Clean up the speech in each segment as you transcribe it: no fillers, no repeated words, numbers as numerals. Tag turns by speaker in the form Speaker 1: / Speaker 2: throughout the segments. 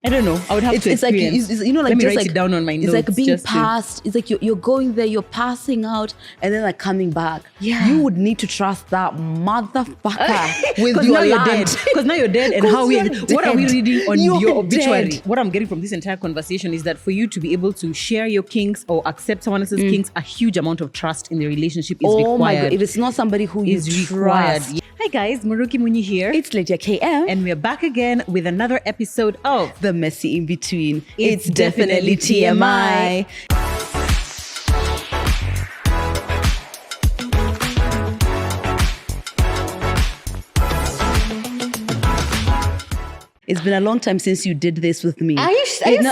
Speaker 1: I don't know. I would have to
Speaker 2: It's like,
Speaker 1: experience.
Speaker 2: like,
Speaker 1: Let me
Speaker 2: just
Speaker 1: write it down on my notes.
Speaker 2: It's like being
Speaker 1: just to-
Speaker 2: passed. It's like you're going there, you're passing out, and then like coming back.
Speaker 1: Yeah.
Speaker 2: You would need to trust that motherfucker with
Speaker 1: 'Cause
Speaker 2: your
Speaker 1: now you're
Speaker 2: land.
Speaker 1: dead. Because now you're dead. And
Speaker 2: 'Cause
Speaker 1: how we?
Speaker 2: you're
Speaker 1: What are we
Speaker 2: dead.
Speaker 1: reading on
Speaker 2: You're
Speaker 1: your obituary?
Speaker 2: dead.
Speaker 1: What I'm getting from this entire conversation is that for you to be able to share your kinks or accept someone else's kinks, a huge amount of trust in the relationship is
Speaker 2: Oh my
Speaker 1: required.
Speaker 2: God! It is not somebody who you
Speaker 1: Is required.
Speaker 2: trust.
Speaker 1: Hi guys, Muruki Muni here.
Speaker 2: It's Lydia KM.
Speaker 1: And we're back again with another episode of
Speaker 2: The Messy In Between.
Speaker 1: It's
Speaker 2: It's definitely TMI. It's been a long time since you did this with me.
Speaker 1: Are you serious?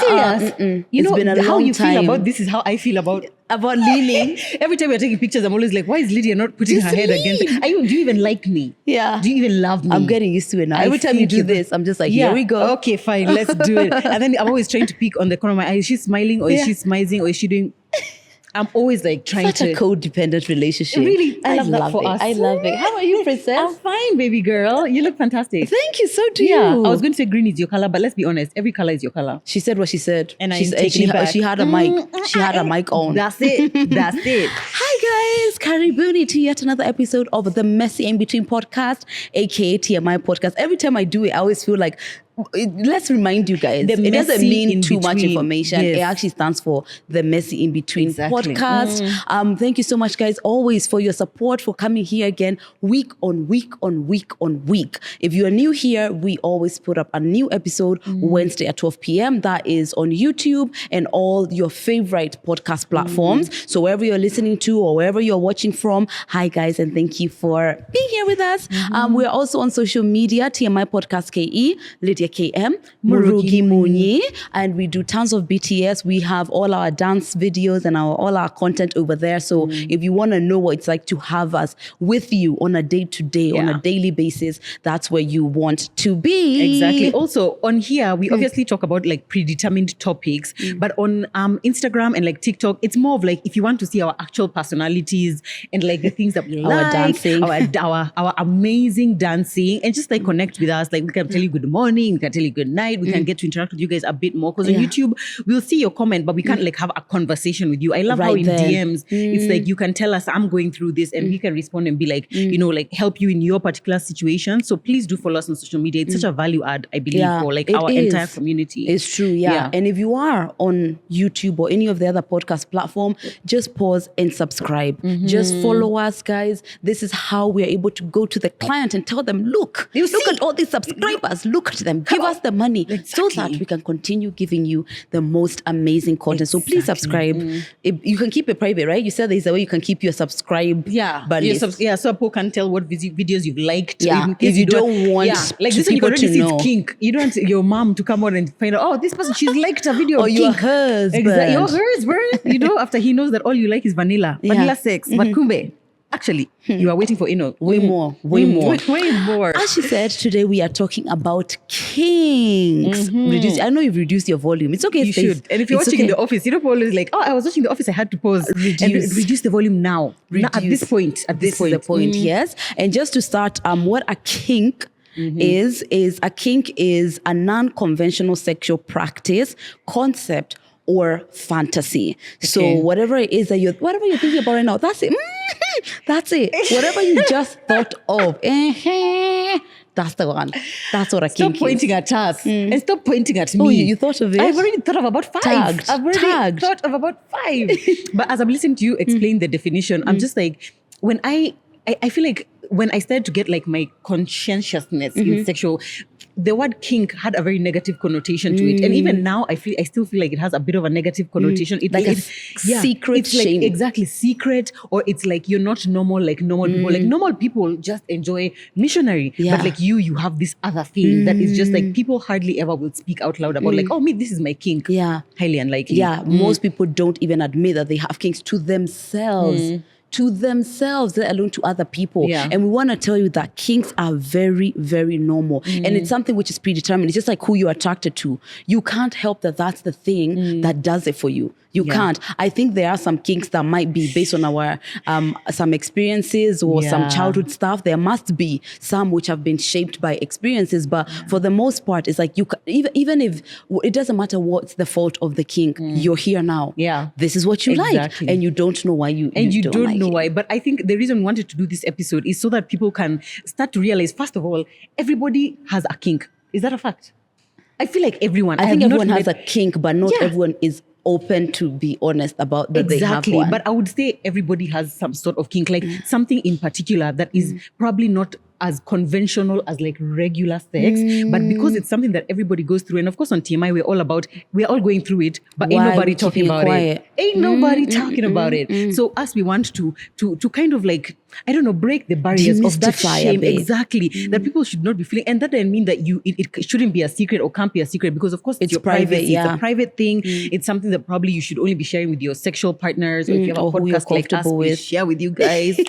Speaker 2: You
Speaker 1: You
Speaker 2: it's
Speaker 1: know
Speaker 2: been a
Speaker 1: how
Speaker 2: long
Speaker 1: you
Speaker 2: time.
Speaker 1: feel about this is how I feel about
Speaker 2: About leaning.
Speaker 1: Every time we're taking pictures, I'm always like, why is Lydia not putting
Speaker 2: Just
Speaker 1: her head against it? Do you even like me?
Speaker 2: Yeah.
Speaker 1: Do you even love me?
Speaker 2: I'm getting used to it now.
Speaker 1: I
Speaker 2: Every time you
Speaker 1: think
Speaker 2: do
Speaker 1: you-
Speaker 2: this, I'm just like,
Speaker 1: Yeah.
Speaker 2: here we go.
Speaker 1: Okay, fine, let's do it. And then I'm always trying to peek on the corner of my eye. Is she smiling or is
Speaker 2: Yeah.
Speaker 1: she smizing or is she doing... I'm always like trying
Speaker 2: Such a
Speaker 1: to...
Speaker 2: codependent relationship.
Speaker 1: Really, I love that for
Speaker 2: it.
Speaker 1: us.
Speaker 2: I love it. How are you, princess?
Speaker 1: I'm fine, baby girl. You look fantastic.
Speaker 2: Thank you. So do
Speaker 1: Yeah,
Speaker 2: you.
Speaker 1: I was going to say green is your color, but let's be honest, every color is your color.
Speaker 2: She said what she said.
Speaker 1: And I'm
Speaker 2: She's-
Speaker 1: taking it back.
Speaker 2: she had a mic. She had a mic on.
Speaker 1: That's it. That's it.
Speaker 2: Hi guys, Karibuni to yet another episode of the Messy In Between podcast, aka TMI Podcast. Every time I do it, I always feel like, let's remind you guys,
Speaker 1: The
Speaker 2: it doesn't
Speaker 1: Messy
Speaker 2: mean
Speaker 1: In
Speaker 2: too much
Speaker 1: Between.
Speaker 2: information.
Speaker 1: Yes.
Speaker 2: It actually stands for the Messy In Between
Speaker 1: Exactly.
Speaker 2: podcast. Thank you so much, guys, always for your support, for coming here again week on week on week on week. If you are new here, we always put up a new episode Wednesday at 12 p.m. That is on YouTube and all your favorite podcast platforms. So wherever you're listening to or wherever you're watching from, hi guys, and thank you for being here with us. We're also on social media, TMI Podcast Ke, Lydia KM, Murugi Muni, and we do tons of BTS. We have all our dance videos and all our content over there. So if you want to know what it's like to have us with you on a day-to-day, on a daily basis, that's where you want to be.
Speaker 1: Exactly. Also, on here, we obviously talk about like predetermined topics, but on Instagram and like TikTok, it's more of like if you want to see our actual personalities and like the things that we
Speaker 2: Our
Speaker 1: like,
Speaker 2: dancing.
Speaker 1: our amazing dancing, and just like connect with us. Like we can tell you good morning, we can tell you good night, we can get to interact with you guys a bit more. Because on YouTube, we'll see your comment, but we can't like have a conversation with you. I love how
Speaker 2: Right
Speaker 1: in
Speaker 2: then.
Speaker 1: DMs, it's like you can tell us, I'm going through this, and we can respond and be like, you know, like help you in your particular situation. So please do follow us on social media. It's such a value add, I believe, for like
Speaker 2: it
Speaker 1: our
Speaker 2: is.
Speaker 1: entire community.
Speaker 2: It's true, yeah. And if you are on YouTube or any of the other podcast platform, just pause and subscribe. Just follow us, guys. This is how we're able to go to the client and tell them, look at all these subscribers. Look at them. Give us the money so that we can continue giving you the most amazing content. So please subscribe. You can keep it private, right? You said there's a way you can keep your subscribe. But
Speaker 1: so people can tell what videos you've liked.
Speaker 2: Yeah,
Speaker 1: in case
Speaker 2: if you don't want
Speaker 1: like
Speaker 2: to
Speaker 1: this one, you
Speaker 2: people
Speaker 1: can already
Speaker 2: to
Speaker 1: see
Speaker 2: know.
Speaker 1: it's kink. You don't want your mom to come on and find out, oh, this person, she's liked a video
Speaker 2: Or
Speaker 1: of
Speaker 2: your
Speaker 1: kink.
Speaker 2: husband.
Speaker 1: Exactly. Your husband. You know, after he knows that all you like is vanilla sex. But kumbe, actually, you are waiting for
Speaker 2: way more.
Speaker 1: way more.
Speaker 2: As she said, today we are talking about kinks. I know you've reduced your volume. It's okay.
Speaker 1: You should. And if you're watching in the office, you know, people always like, oh, I was watching The Office, I had to pause. And reduce the volume now. At this point.
Speaker 2: This is the point, yes. And just to start, what a kink is a kink is a non-conventional sexual practice, concept, or fantasy. So whatever it is that you're thinking about right now, that's it. That's it. Whatever you just thought of, that's the one. That's what a kink is.
Speaker 1: Stop pointing at us and stop pointing at me.
Speaker 2: Oh, you thought of it?
Speaker 1: I've already thought of about 5.
Speaker 2: Tagged.
Speaker 1: I've already thought of about 5. But as I'm listening to you explain the definition, I'm just like, when I feel like when I started to get like my conscientiousness in sexual, the word kink had a very negative connotation to it. And even now, I still feel like it has a bit of a negative connotation.
Speaker 2: Secret
Speaker 1: it's
Speaker 2: shame.
Speaker 1: Like, exactly, secret, or it's like you're not normal like normal people. Like normal people just enjoy missionary.
Speaker 2: Yeah.
Speaker 1: But like you have this other thing that is just like people hardly ever will speak out loud about like, oh, me, this is my kink.
Speaker 2: Yeah.
Speaker 1: Highly unlikely.
Speaker 2: Yeah, most people don't even admit that they have kinks to themselves. to themselves, let alone to other people.
Speaker 1: Yeah.
Speaker 2: And we want to tell you that kinks are very, very normal. And it's something which is predetermined. It's just like who you're attracted to. You can't help that that's the thing that does it for you. You can't. I think there are some kinks that might be based on our some experiences or some childhood stuff. There must be some which have been shaped by experiences, but for the most part, it's like even if it doesn't matter what's the fault of the kink, you're here now.
Speaker 1: Yeah,
Speaker 2: this is what you like, and you don't know why you don't like
Speaker 1: know
Speaker 2: it.
Speaker 1: why. But I think the reason we wanted to do this episode is so that people can start to realize, first of all, everybody has a kink. Is that a fact? I feel like everyone.
Speaker 2: I think everyone has a kink, but not everyone is open to be honest about that they have one.
Speaker 1: But I would say everybody has some sort of kink, like something in particular that is probably not as conventional as like regular sex, but because it's something that everybody goes through. And of course on TMI, we're all going through it, but ain't nobody talking about it. Ain't nobody talking about it. So us, we want to kind of like, I don't know, break the barriers of that shame. Exactly. That people should not be feeling. And that doesn't mean that it shouldn't be a secret or can't be a secret, because of course it's your privacy. It's a private thing. It's something that probably you should only be sharing with your sexual partners, or if you have a podcast like us, we share with you guys.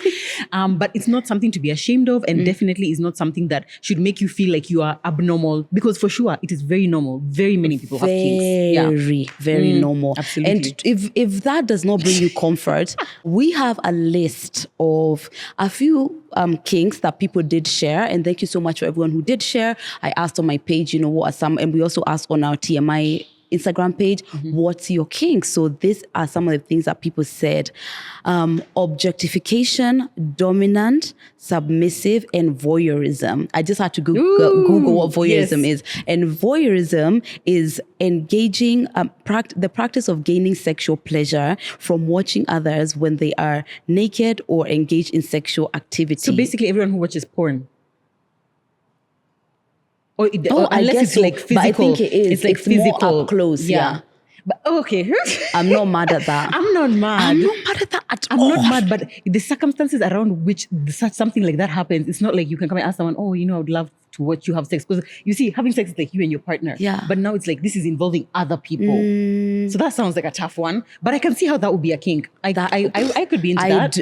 Speaker 1: But it's not something to be ashamed of, and definitely is not something that should make you feel like you are abnormal, because for sure it is very normal. Very many people have kinks. Very normal. Absolutely.
Speaker 2: And if that does not bring you comfort, we have a list of a few kinks that people did share, and thank you so much for everyone who did share. I asked on my page, what are some, and we also asked on our TMI Instagram page, what's your kink? So these are some of the things that people said. Objectification, dominant, submissive, and voyeurism. I just had to Google what voyeurism is. And voyeurism is engaging, the practice of gaining sexual pleasure from watching others when they are naked or engaged in sexual activity.
Speaker 1: So basically everyone who watches porn. Or unless it's like physical.
Speaker 2: But I think it is.
Speaker 1: It's like physical.
Speaker 2: More up close, yeah.
Speaker 1: But okay.
Speaker 2: I'm not mad at that.
Speaker 1: I'm not mad
Speaker 2: at that at
Speaker 1: all.
Speaker 2: I'm
Speaker 1: not mad, but the circumstances around which such something like that happens, it's not like you can come and ask someone, I would love to watch you have sex. Because you see, having sex is like you and your partner.
Speaker 2: Yeah.
Speaker 1: But now it's like this is involving other people. So that sounds like a tough one. But I can see how that would be a kink. I could be into that.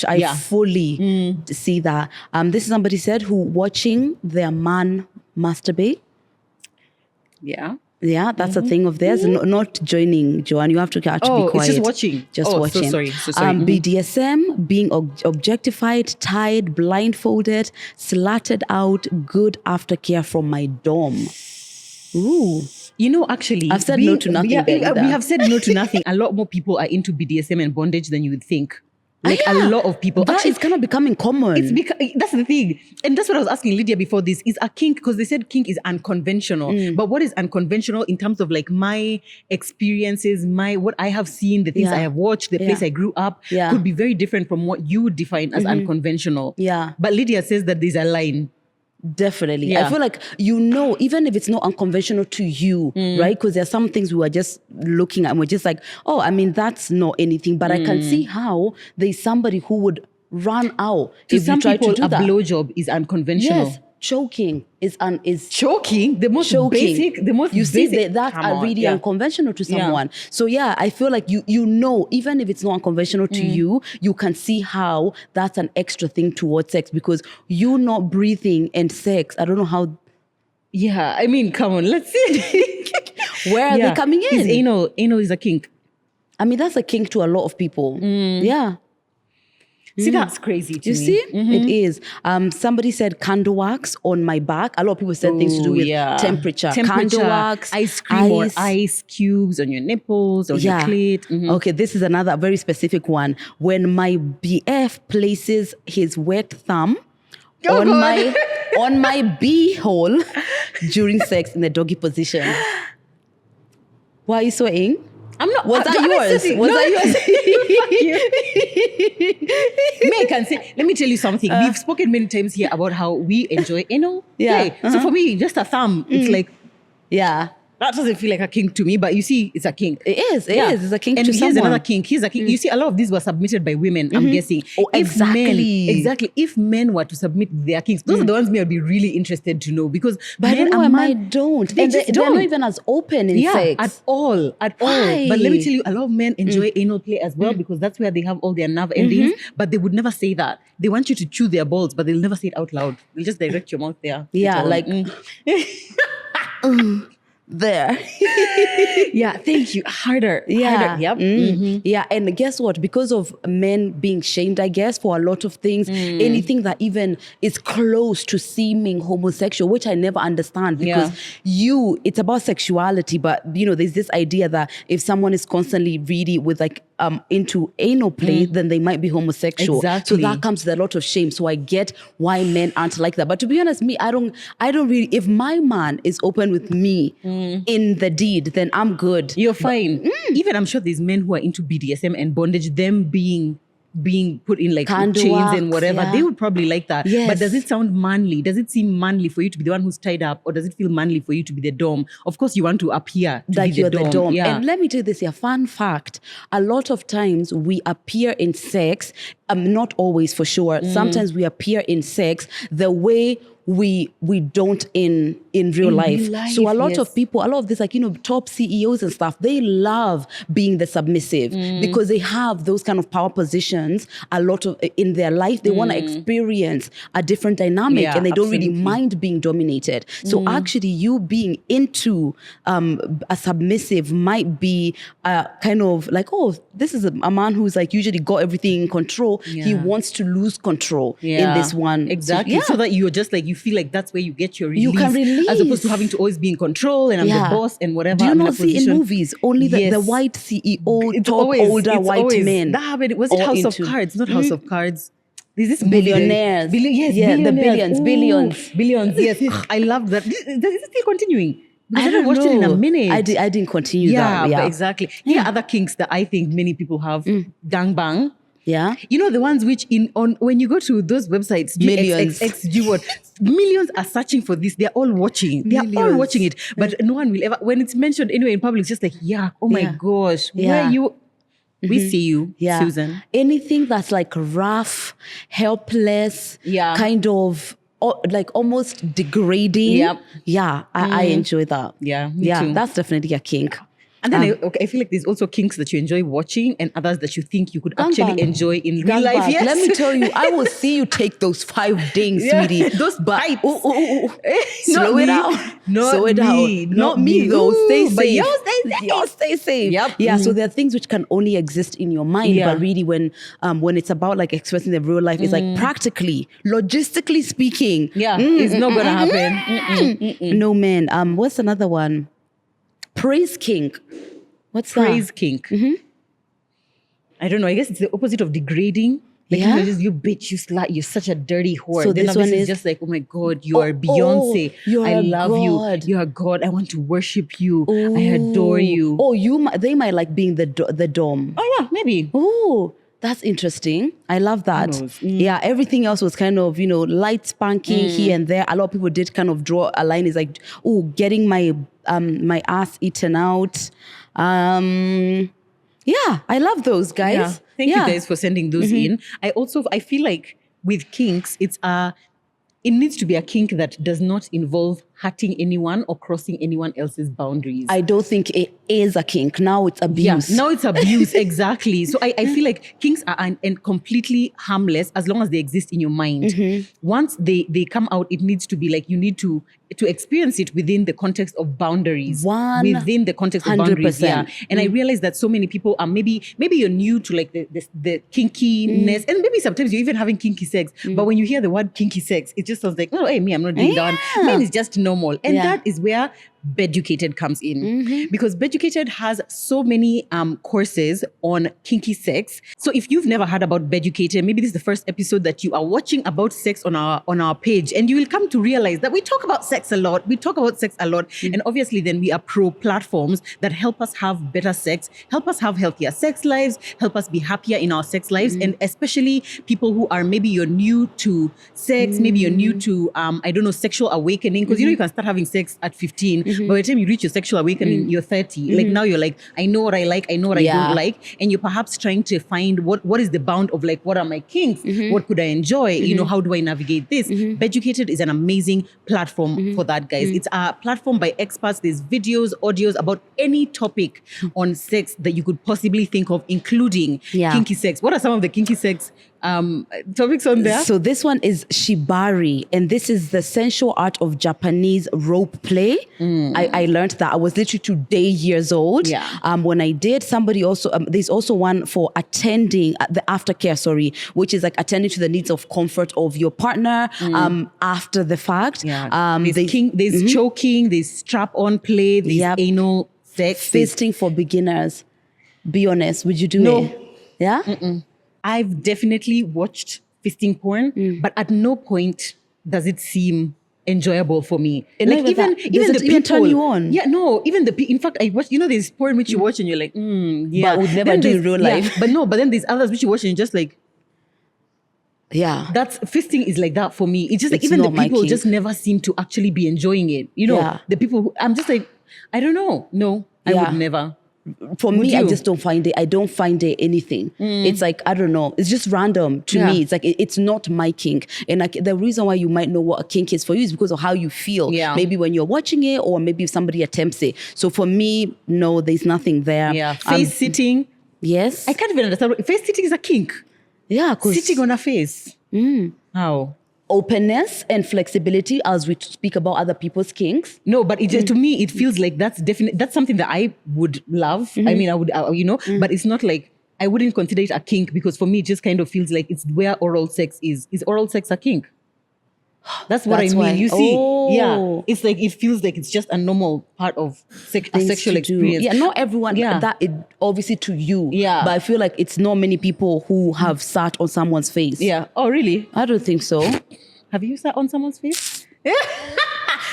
Speaker 2: I fully see that. This is somebody said who watching their man masturbate. Yeah, that's a thing of theirs. Not joining, Joanne. You have to actually be quiet.
Speaker 1: It's just watching.
Speaker 2: Watching.
Speaker 1: So sorry.
Speaker 2: BDSM, being objectified, tied, blindfolded, slatted out, good aftercare from my dom. Ooh.
Speaker 1: Actually,
Speaker 2: I've said no to nothing.
Speaker 1: We have said no to nothing. A lot more people are into BDSM and bondage than you would think. Like a lot of people.
Speaker 2: That is kind of becoming common.
Speaker 1: That's the thing. And that's what I was asking Lydia before this. Is a kink, because they said kink is unconventional. But what is unconventional in terms of like my experiences, what I have seen, the things I have watched, the place I grew up, could be very different from what you would define as unconventional.
Speaker 2: Yeah.
Speaker 1: But Lydia says that there's a line.
Speaker 2: Definitely. Yeah. I feel like, even if it's not unconventional to you, right? Because there are some things we are just looking at and we're just like, that's not anything. But I can see how there's somebody who would run out if you try to do that.
Speaker 1: A blowjob is unconventional.
Speaker 2: Yes. Choking is
Speaker 1: choking, the most basic, the most
Speaker 2: you
Speaker 1: basic.
Speaker 2: See that are really unconventional to someone. So I feel like even if it's not unconventional to you, you can see how that's an extra thing towards sex, because you not breathing and sex. I don't know how.
Speaker 1: Yeah, I mean, come on, let's see.
Speaker 2: Where are they coming in?
Speaker 1: Is anal is a kink.
Speaker 2: I mean, that's a kink to a lot of people. Yeah.
Speaker 1: See, that's crazy to me.
Speaker 2: You see? It is. Somebody said candle wax on my back. A lot of people said things to do with temperature. Candle wax,
Speaker 1: ice cream, or ice cubes on your nipples, or your clit.
Speaker 2: Okay, this is another very specific one. When my BF places his wet thumb on my bee hole during sex in the doggy position. Why are you sweating?
Speaker 1: I'm not.
Speaker 2: Was that yours?
Speaker 1: Me can say. Let me tell you something. We've spoken many times here about how we enjoy anal.
Speaker 2: Yeah.
Speaker 1: Okay. So for me, just a thumb, it's like, That doesn't feel like a kink to me, but you see, it's a kink.
Speaker 2: It is. It's a kink
Speaker 1: and
Speaker 2: to
Speaker 1: here's
Speaker 2: someone.
Speaker 1: another kink. Here's a kink. You see, a lot of these were submitted by women, I'm guessing.
Speaker 2: Oh, exactly.
Speaker 1: If men were to submit their kinks, those are the ones me I'd be really interested to know, because
Speaker 2: But I don't know why I don't.
Speaker 1: They just
Speaker 2: They're
Speaker 1: don't.
Speaker 2: not even as open in sex.
Speaker 1: At all.
Speaker 2: Why?
Speaker 1: But let me tell you, a lot of men enjoy anal play as well, because that's where they have all their nerve endings. But they would never say that. They want you to chew their balls, but they'll never say it out loud. They'll just direct your mouth there.
Speaker 2: Yeah, like there.
Speaker 1: Yeah, thank you. Harder.
Speaker 2: Yeah.
Speaker 1: Yep.
Speaker 2: Yeah. And guess what? Because of men being shamed, I guess, for a lot of things, anything that even is close to seeming homosexual, which I never understand, because it's about sexuality, but there's this idea that if someone is constantly really with like into anal play, then they might be homosexual.
Speaker 1: Exactly.
Speaker 2: So that comes with a lot of shame. So I get why men aren't like that. But to be honest, me, I don't really, if my man is open with me in the deed, then I'm good.
Speaker 1: You're fine. Even I'm sure there's men who are into BDSM and bondage, them being put in like
Speaker 2: Candle
Speaker 1: chains
Speaker 2: wax,
Speaker 1: and whatever, they would probably like that.
Speaker 2: Yes.
Speaker 1: But does it sound manly? Does it seem manly for you to be the one who's tied up, or does it feel manly for you to be the dom? Of course, you want to appear to
Speaker 2: Like
Speaker 1: be
Speaker 2: you're the dom.
Speaker 1: Yeah.
Speaker 2: And let me tell you this here, fun fact. A lot of times we appear in sex, not always for sure. Sometimes we appear in sex the way we don't in real life. So a lot of people, a lot of this, like, top CEOs and stuff, they love being the submissive because they have those kind of power positions a lot of in their life. They want to experience a different dynamic, and they don't really mind being dominated. So actually you being into a submissive might be kind of like, oh, this is a man who's like usually got everything in control. He wants to lose control in this one.
Speaker 1: Exactly. So that you're just like, you feel like that's where you get your release.
Speaker 2: You can release.
Speaker 1: As opposed to having to always be in control and I'm the boss and whatever.
Speaker 2: Do you
Speaker 1: I'm in
Speaker 2: not
Speaker 1: a
Speaker 2: see in
Speaker 1: position.
Speaker 2: movies only the white CEO,
Speaker 1: It's
Speaker 2: top
Speaker 1: always,
Speaker 2: older
Speaker 1: it's
Speaker 2: white
Speaker 1: always,
Speaker 2: men?
Speaker 1: That happened. Was it
Speaker 2: all
Speaker 1: House of
Speaker 2: into-
Speaker 1: Cards? Not House of Cards. There's this movie
Speaker 2: Billionaires.
Speaker 1: there.
Speaker 2: The
Speaker 1: billionaires.
Speaker 2: billions.
Speaker 1: Billions, yes. I love that. Is it still continuing? Because I
Speaker 2: don't
Speaker 1: haven't watched it in a
Speaker 2: know.
Speaker 1: minute.
Speaker 2: I didn't continue that.
Speaker 1: But exactly. Here are other kinks that I think many people have. Gangbang.
Speaker 2: Yeah.
Speaker 1: The ones which when you go to those websites,
Speaker 2: Millions.
Speaker 1: Millions are searching for this. They're all watching. They're all watching it. But no one will ever, when it's mentioned anywhere in public, it's just like, oh my gosh, where you, we see you, Susan.
Speaker 2: Anything that's like rough, helpless, kind of like almost degrading.
Speaker 1: Yep.
Speaker 2: Yeah, I enjoy that.
Speaker 1: Yeah, me too.
Speaker 2: That's definitely a kink.
Speaker 1: And then I feel like there's also kinks that you enjoy watching and others that you think you could actually enjoy in real life. Yes.
Speaker 2: Let me tell you, I will see you take those 5 dings, sweetie.
Speaker 1: Those bites.
Speaker 2: Slow it down. Slow it down. Not me though. Stay safe.
Speaker 1: But you
Speaker 2: stay safe.
Speaker 1: Yep.
Speaker 2: Yeah. So there are things which can only exist in your mind, but really when it's about like expressing the real life, it's like practically, logistically speaking.
Speaker 1: It's not gonna happen.
Speaker 2: No, man. What's another one? Praise kink. What's
Speaker 1: Praise
Speaker 2: that?
Speaker 1: kink. I don't know. I guess it's the opposite of degrading. Like, just, you bitch, you slut, you're such a dirty whore.
Speaker 2: So
Speaker 1: then
Speaker 2: this
Speaker 1: this
Speaker 2: one
Speaker 1: is just like, oh my God, you are Beyonce. I love
Speaker 2: God.
Speaker 1: you. You are God. I want to worship you. I adore you.
Speaker 2: They might like being the dom.
Speaker 1: Oh yeah, maybe.
Speaker 2: Oh, that's interesting. I love that. Yeah, everything else was kind of, light spanking here and there. A lot of people did kind of draw a line. It's like, getting my ass eaten out. I love those guys.
Speaker 1: Yeah. Thank you guys for sending those in. I feel like with kinks, it needs to be a kink that does not involve hurting anyone or crossing anyone else's boundaries.
Speaker 2: I don't think it is a kink. Now it's abuse.
Speaker 1: Yeah, now it's abuse, exactly. So I feel like kinks are and completely harmless as long as they exist in your mind. Once they come out, it needs to be like you need to experience it within the context of boundaries. Within the context of boundaries,
Speaker 2: 100%.
Speaker 1: And I realize that so many people are maybe you're new to like the kinkiness, and maybe sometimes you're even having kinky sex. But when you hear the word kinky sex, it just sounds like, oh, hey, me, I'm not doing that. Mine is just normal. And that is where Beducated comes in, because Beducated has so many courses on kinky sex. So if you've never heard about Beducated, maybe this is the first episode that you are watching about sex on our page, and you will come to realize that we talk about sex a lot. And obviously then we are pro platforms that help us have better sex, help us have healthier sex lives, help us be happier in our sex lives, and especially people who are maybe you're new to sex, maybe you're new to sexual awakening, because you can start having sex at 15. But by the time you reach your sexual awakening, you're 30. Like now you're like, I know what I like, I know what I don't like. And you're perhaps trying to find what is the bound of like, what are my kinks? What could I enjoy? You know, how do I navigate this? Beducated is an amazing platform for that, guys. It's a platform by experts. There's videos, audios about any topic on sex that you could possibly think of, including kinky sex. What are some of the kinky sex topics on there?
Speaker 2: So this one is shibari, and this is the sensual art of Japanese rope play. I learned that. I was literally today years old. When I did, somebody also, there's also one for attending the aftercare, which is like attending to the needs of comfort of your partner after the fact.
Speaker 1: There's choking, there's strap-on play, there's anal sex.
Speaker 2: Fisting for beginners. Be honest, would you do it? Yeah?
Speaker 1: I've definitely watched fisting porn, but at no point does it seem enjoyable for me.
Speaker 2: And like even the people turn you on.
Speaker 1: Yeah, no, even in fact, I watch, there's porn which you watch and you're like,
Speaker 2: but would never do in real life.
Speaker 1: But then there's others which you watch and you're just like, that's fisting is like that for me. It's just like even the people just never seem to actually be enjoying it. The people who, I'm just like, I don't know. No, I would never.
Speaker 2: For me, I just don't find it. I don't find it anything. It's like, I don't know. It's just random to me. It's like, it's not my kink. And like the reason why you might know what a kink is for you is because of how you feel. Maybe when you're watching it, or maybe if somebody attempts it. So for me, no, there's nothing there.
Speaker 1: Face sitting.
Speaker 2: Yes.
Speaker 1: I can't even understand. Face sitting is a kink.
Speaker 2: Yeah.
Speaker 1: Sitting on a face. How?
Speaker 2: Openness and flexibility as we speak about other people's kinks.
Speaker 1: No, but to me, it feels like that's something that I would love. I mean, I would, but it's not like, I wouldn't consider it a kink, because for me, it just kind of feels like it's where oral sex is. Is oral sex a kink? That's what I mean. Why. You see, it's like, it feels like it's just a normal part of a sexual experience.
Speaker 2: Yeah, not everyone, that it obviously to you. But I feel like it's not many people who have sat on someone's face.
Speaker 1: Oh, really?
Speaker 2: I don't think so.
Speaker 1: Have you sat on someone's face?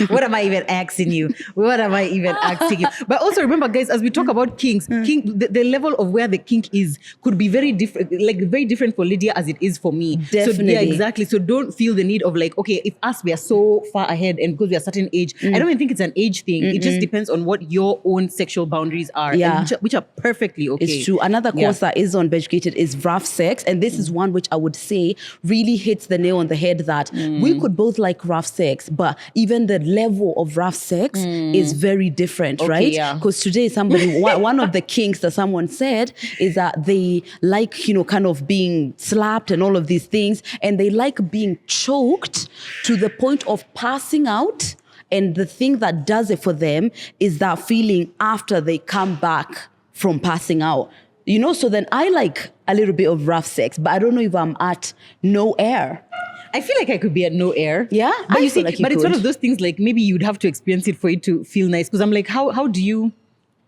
Speaker 1: What am I even asking you? But also remember, guys, as we talk about kinks, the level of where the kink is could be very different, like very different for Lydia as it is for me.
Speaker 2: Definitely.
Speaker 1: So, exactly. So don't feel the need of like, okay, if us, we are so far ahead and because we are a certain age, I don't even think it's an age thing. It just depends on what your own sexual boundaries are, which are perfectly okay.
Speaker 2: It's true. Another course that is on Beducated is rough sex. And this is one which I would say really hits the nail on the head that we could both like rough sex, but even the level of rough sex is very different, right? Because today one of the kinks that someone said is that they like, kind of being slapped and all of these things, and they like being choked to the point of passing out. And the thing that does it for them is that feeling after they come back from passing out. So then I like a little bit of rough sex, but I don't know if I'm at no air.
Speaker 1: I feel like I could be at no air.
Speaker 2: Yeah?
Speaker 1: But you see, but it's one of those things like maybe you'd have to experience it for it to feel nice. Because I'm like, how do you...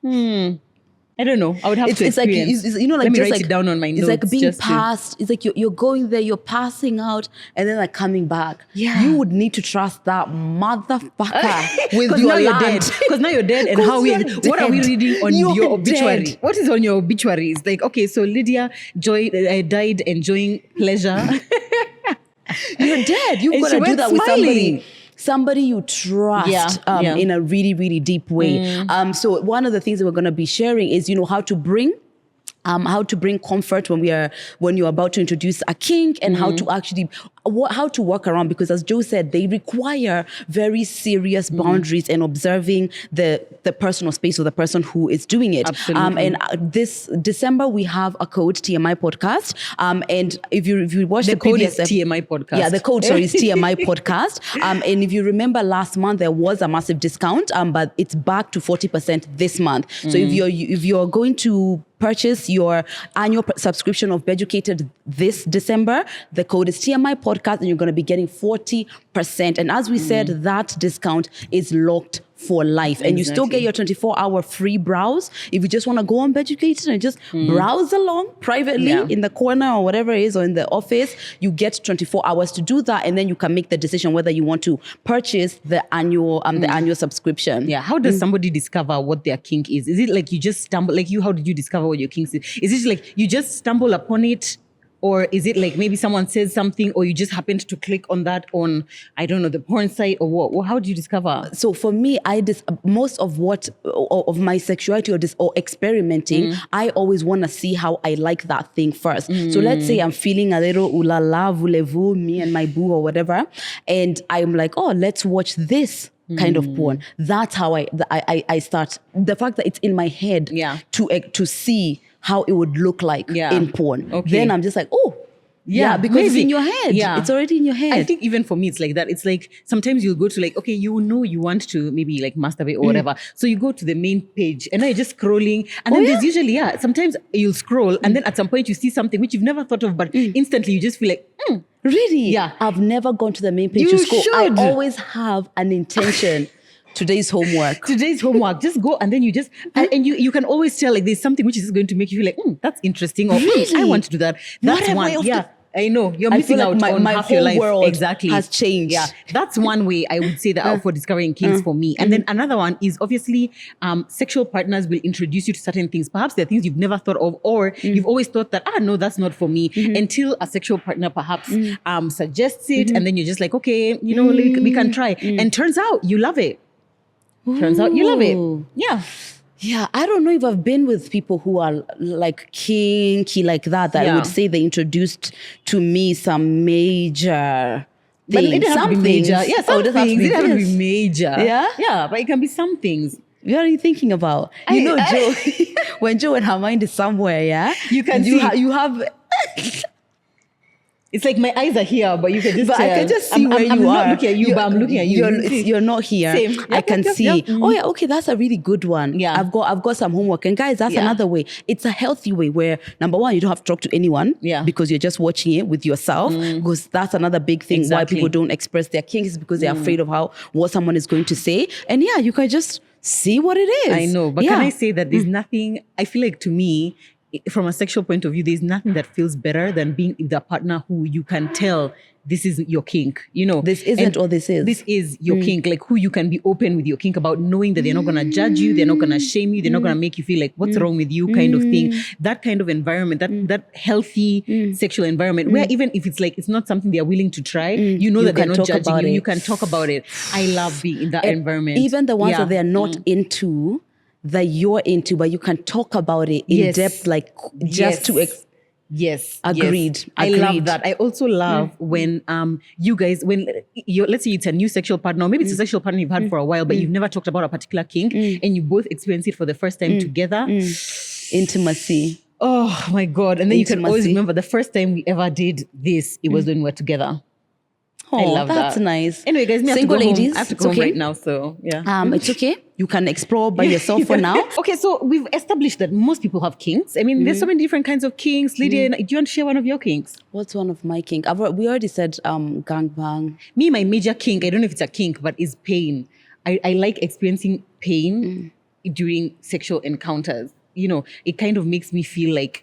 Speaker 1: I don't know. I would have to experience.
Speaker 2: Let
Speaker 1: me write it down on my notes.
Speaker 2: It's like being passed. It's like you're going there, you're passing out, and then like coming back. You would need to trust that motherfucker with your land.
Speaker 1: Because now you're dead. And what are we reading on your obituary? Dead. What is on your obituary? It's like, okay, so Lydia died enjoying pleasure.
Speaker 2: You're dead. You've got to do that
Speaker 1: smiling.
Speaker 2: with somebody you trust in a really, really deep way. So one of the things that we're going to be sharing is, how to bring comfort when you're about to introduce a kink, and how to actually how to work around, because as Joe said, they require very serious boundaries and observing the personal space of the person who is doing it.
Speaker 1: Absolutely.
Speaker 2: And this December we have a code, TMI Podcast. And if you watch the
Speaker 1: code
Speaker 2: previous
Speaker 1: is TMI Podcast.
Speaker 2: Yeah, the code is TMI Podcast. And if you remember last month there was a massive discount, but it's back to 40% this month. So if you're going to purchase your annual subscription of Beducated this December, the code is TMI Podcast, and you're going to be getting 40%. And as we said, that discount is locked for life. And you still get your 24-hour free browse. If you just want to go on Beducated and just browse along privately in the corner or whatever it is, or in the office, you get 24 hours to do that. And then you can make the decision whether you want to purchase the annual subscription.
Speaker 1: Yeah. How does somebody discover what their kink is? Is it like you just stumble, how did you discover what your kink is? Is it like you just stumble upon it Or is it like maybe someone says something or you just happened to click on that on, I don't know, the porn site or what? Well, how do you discover?
Speaker 2: So for me, most of my sexuality or experimenting, I always want to see how I like that thing first. So let's say I'm feeling a little ulala, voulez-vous, me and my boo or whatever. And I'm like, oh, let's watch this kind of porn. That's how I start. The fact that it's in my head to see how it would look like in porn. Okay. Then I'm just like, oh, yeah, because maybe. It's in your head. Yeah. It's already in your head.
Speaker 1: I think even for me, it's like that. It's like sometimes you'll go to like, okay, you know you want to maybe like masturbate or whatever. So you go to the main page and then you're just scrolling. And then there's usually, sometimes you'll scroll and then at some point you see something which you've never thought of, but instantly you just feel like,
Speaker 2: Really?
Speaker 1: Yeah.
Speaker 2: I've never gone to the main page to scroll. I always have an intention. Today's homework.
Speaker 1: Just go and then you just and you can always tell like there's something which is going to make you feel like that's interesting or I want to do that. That's one. I know you're missing out on
Speaker 2: my
Speaker 1: half
Speaker 2: whole
Speaker 1: your life.
Speaker 2: World
Speaker 1: exactly
Speaker 2: has changed.
Speaker 1: Yeah, that's one way I would say that for discovering kinks for me. And then another one is obviously sexual partners will introduce you to certain things. Perhaps there are things you've never thought of, or you've always thought that no, that's not for me until a sexual partner perhaps suggests it, and then you're just like, okay, you know, like, we can try, and turns out you love it. Turns out you love it. Yeah.
Speaker 2: Yeah, I don't know if I've been with people who are like kinky like that I would say they introduced to me some major things.
Speaker 1: But it doesn't have to be major. Yeah, some things. It doesn't have to be major.
Speaker 2: Yeah?
Speaker 1: Yeah, but it can be some things.
Speaker 2: What are you thinking about? Joe, when Joe and her mind is somewhere,
Speaker 1: you can
Speaker 2: you
Speaker 1: see.
Speaker 2: You have...
Speaker 1: It's like my eyes are here, but you can just.
Speaker 2: But I can just see where you are.
Speaker 1: I'm not looking at you, but I'm looking at you.
Speaker 2: You're not here.
Speaker 1: Same.
Speaker 2: I can see. Yep. Oh yeah, okay, that's a really good one.
Speaker 1: Yeah,
Speaker 2: I've got some homework, and guys, that's another way. It's a healthy way where number one, you don't have to talk to anyone.
Speaker 1: Yeah,
Speaker 2: because you're just watching it with yourself. Because that's another big thing why people don't express their kinks, because they're afraid of what someone is going to say. And you can just see what it is.
Speaker 1: I know, but can I say that there's nothing? I feel like to me, from a sexual point of view, there's nothing that feels better than being with a partner who you can tell this is your kink. You know,
Speaker 2: this isn't or this is.
Speaker 1: This is your kink, like who you can be open with your kink about, knowing that they're not going to judge you, they're not going to shame you, they're not going to make you feel like what's wrong with you kind of thing. That kind of environment, that healthy sexual environment where even if it's like, it's not something they're willing to try, you know that they're not judging you. You can talk about it. I love being in that environment.
Speaker 2: Even the ones that they're not into, that you're into, but you can talk about it in depth, like just to agreed.
Speaker 1: I love that. I also love when you guys, when let's say it's a new sexual partner, or maybe it's a sexual partner you've had for a while, but you've never talked about a particular kink, and you both experience it for the first time together.
Speaker 2: Intimacy.
Speaker 1: Oh my God. And then you can always remember the first time we ever did this, it was when we were together.
Speaker 2: Oh, I love that's nice.
Speaker 1: Anyway, guys,
Speaker 2: single ladies,
Speaker 1: I have to go home right now, so yeah.
Speaker 2: It's okay. You can explore by yourself for now.
Speaker 1: Okay, so we've established that most people have kinks. I mean, there's so many different kinds of kinks. Lydia, do you want to share one of your kinks?
Speaker 2: What's one of my kink? We already said gangbang.
Speaker 1: Me, my major kink, I don't know if it's a kink, but is pain. I like experiencing pain during sexual encounters. You know, it kind of makes me feel like,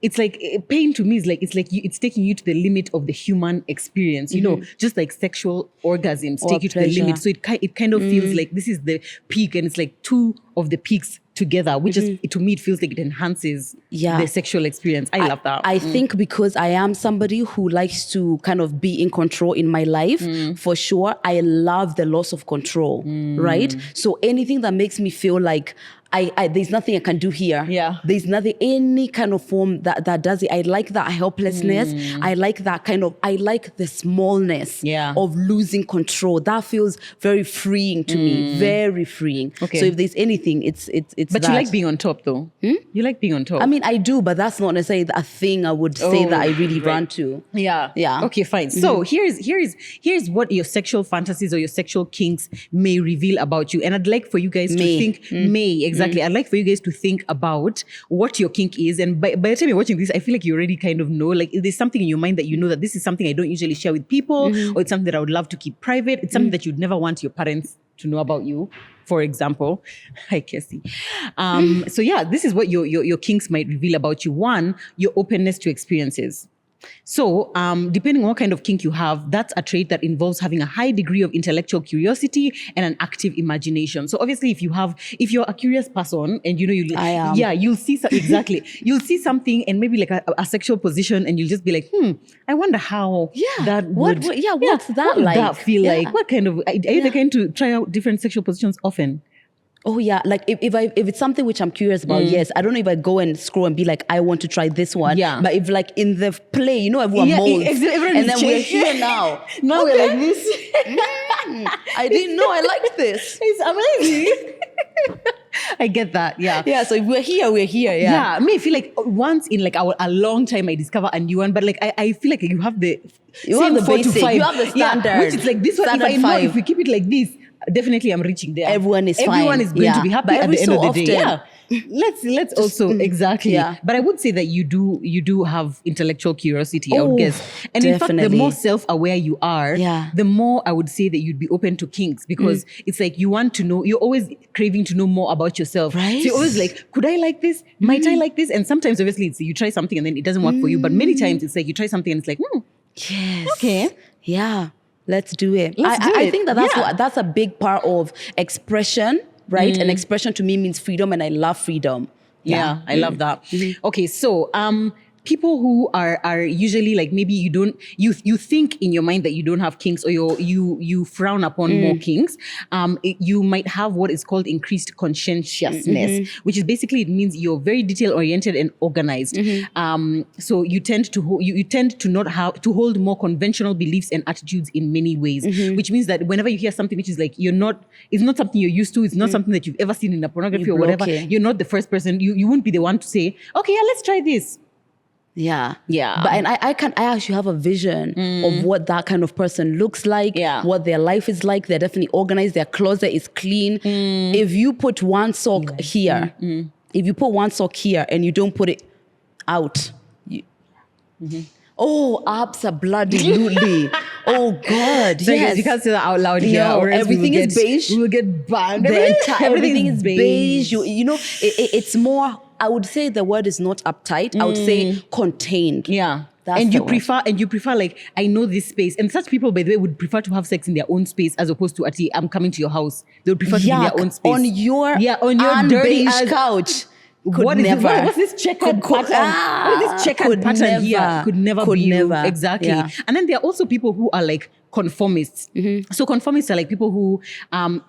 Speaker 1: it's like pain to me is like, it's taking you to the limit of the human experience, you know, just like sexual orgasms take you to the limit. So it kind of feels like this is the peak, and it's like two of the peaks together, which is, to me, it feels like it enhances the sexual experience. I love that.
Speaker 2: I think because I am somebody who likes to kind of be in control in my life, for sure, I love the loss of control, right? So anything that makes me feel like there's nothing I can do here.
Speaker 1: Yeah.
Speaker 2: There's nothing, any kind of form that does it. I like that helplessness. I like that I like the smallness of losing control. That feels very freeing to me. Very freeing. Okay. So if there's anything, it's
Speaker 1: But you like being on top though. You like being on top.
Speaker 2: I mean, I do, but that's not necessarily a thing I would say that I really run to.
Speaker 1: Yeah.
Speaker 2: Yeah.
Speaker 1: Okay, fine. So here's what your sexual fantasies or your sexual kinks may reveal about you. And I'd like for you guys to think, exactly. I'd like for you guys to think about what your kink is. And by the time you're watching this, I feel like you already kind of know, like there's something in your mind that you know that this is something I don't usually share with people, or it's something that I would love to keep private. It's something that you'd never want your parents to know about you, for example. Hi, Cassie. So yeah, this is what your kinks might reveal about you. One, your openness to experiences. So, depending on what kind of kink you have, that's a trait that involves having a high degree of intellectual curiosity and an active imagination. So, obviously, if you're a curious person and
Speaker 2: I am.
Speaker 1: yeah, you'll see exactly, you'll see something and maybe like a sexual position, and you'll just be like, I wonder how that would,
Speaker 2: what's that
Speaker 1: what would
Speaker 2: like?
Speaker 1: that feel like? What kind of are you the kind to try out different sexual positions often?
Speaker 2: Oh yeah, like if it's something which I'm curious about, yes. I don't know if I go and scroll and be like, I want to try this one.
Speaker 1: Yeah.
Speaker 2: But if like in the play, everyone molds.
Speaker 1: Everyone
Speaker 2: and
Speaker 1: is
Speaker 2: then we're
Speaker 1: changing.
Speaker 2: here now.
Speaker 1: Now we're like this.
Speaker 2: I didn't know I liked this.
Speaker 1: It's amazing. I get that. Yeah.
Speaker 2: Yeah. So if we're here, we're here. Yeah.
Speaker 1: Yeah. I mean, I feel like once in like a long time I discover a new one, but like I feel like you have the
Speaker 2: have the
Speaker 1: 4 to
Speaker 2: basic.
Speaker 1: 5.
Speaker 2: You have the standard.
Speaker 1: Yeah, which is like this one. If
Speaker 2: Standard
Speaker 1: I know
Speaker 2: 5.
Speaker 1: if we keep it like this, definitely I'm reaching there.
Speaker 2: Everyone is
Speaker 1: Everyone
Speaker 2: fine.
Speaker 1: is going to be happy
Speaker 2: But
Speaker 1: at
Speaker 2: every
Speaker 1: the end
Speaker 2: so
Speaker 1: of the day.
Speaker 2: often,
Speaker 1: Yeah. Let's also exactly.
Speaker 2: Yeah.
Speaker 1: But I would say that you do have intellectual curiosity, I would guess. And in fact, the
Speaker 2: definitely.
Speaker 1: more self-aware you are, the more I would say that you'd be open to kinks, because it's like you want to know, you're always craving to know more about yourself.
Speaker 2: Right.
Speaker 1: So you're always like, could I like this? Might I like this? And sometimes obviously it's you try something and then it doesn't work for you. But many times it's like you try something and it's like,
Speaker 2: yes.
Speaker 1: okay.
Speaker 2: Yeah. Let's do it.
Speaker 1: Let's do
Speaker 2: I
Speaker 1: it.
Speaker 2: think that's a big part of expression, right? And expression to me means freedom, and I love freedom.
Speaker 1: Yeah, I love that. Okay, so people who are usually like, maybe you think in your mind that you don't have kinks, or you frown upon more kinks. You might have what is called increased conscientiousness, which is basically, it means you're very detail oriented and organized. So you tend to not have to hold more conventional beliefs and attitudes in many ways, which means that whenever you hear something which is like it's not something you're used to, it's not something that you've ever seen in a pornography or whatever, you're not the first person. You won't be the one to say, okay, yeah, let's try this.
Speaker 2: Yeah.
Speaker 1: Yeah.
Speaker 2: But I actually have a vision of what that kind of person looks like, what their life is like. They're definitely organized, their closet is clean. If you put one sock here, if you put one sock here and you don't put it out, oh, absolutely. Oh God.
Speaker 1: So
Speaker 2: yes.
Speaker 1: you can't say that out loud here.
Speaker 2: No,
Speaker 1: or else
Speaker 2: everything is beige.
Speaker 1: We will get banned.
Speaker 2: Everything is beige. It's more, I would say the word is not uptight. I would say contained.
Speaker 1: Yeah.
Speaker 2: That's
Speaker 1: and
Speaker 2: the
Speaker 1: you prefer like, I know this space. And such people, by the way, would prefer to have sex in their own space as opposed to, I'm coming to your house. They would prefer to be in their own space.
Speaker 2: On your
Speaker 1: dirty
Speaker 2: beige couch. What's
Speaker 1: this checkered pattern? What is this checkered pattern here? Could never be you. Exactly.
Speaker 2: Yeah.
Speaker 1: And then there are also people who are like conformists. So conformists are like people who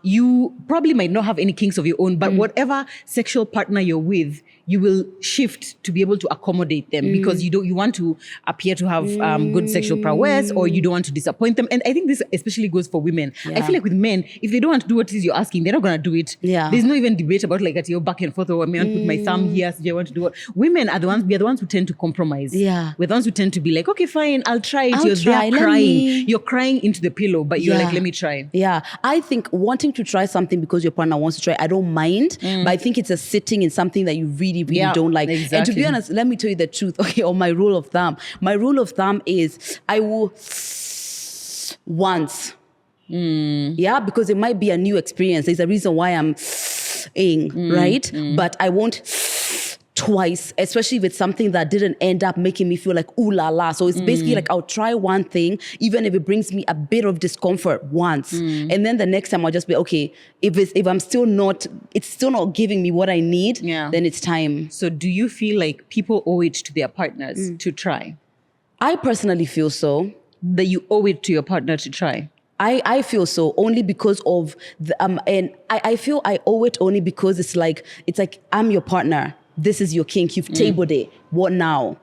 Speaker 1: you probably might not have any kinks of your own, but whatever sexual partner you're with, you will shift to be able to accommodate them because you want to appear to have good sexual prowess, or you don't want to disappoint them. And I think this especially goes for women. I feel like with men, if they don't want to do what it is you're asking, they're not going to do it.
Speaker 2: Yeah.
Speaker 1: There's no even debate about like at your back and forth, or I may want to put my thumb here, so I want to do what. Women are the ones who tend to compromise.
Speaker 2: Yeah.
Speaker 1: We're the ones who tend to be like, okay, fine, I'll try it.
Speaker 2: I'll try.
Speaker 1: There crying. You're crying into the pillow, but you're like, let me try.
Speaker 2: Yeah. I think wanting to try something because your partner wants to try, I don't mind, but I think it's a sitting in something that you really, really don't like.
Speaker 1: Exactly.
Speaker 2: And to be honest, let me tell you the truth, okay, or my rule of thumb. My rule of thumb is I will once. Yeah, because it might be a new experience. There's a reason why I'm right? But I won't twice, especially if it's something that didn't end up making me feel like ooh la la. So it's basically like I'll try one thing, even if it brings me a bit of discomfort once, and then the next time I'll just be okay. If it's still not giving me what I need, then it's time.
Speaker 1: So do you feel like people owe it to their partners to try?
Speaker 2: I personally feel so.
Speaker 1: That you owe it to your partner to try?
Speaker 2: I feel so, only because of and I feel I owe it only because it's like I'm your partner. This is your kink. You've tabled it. What now?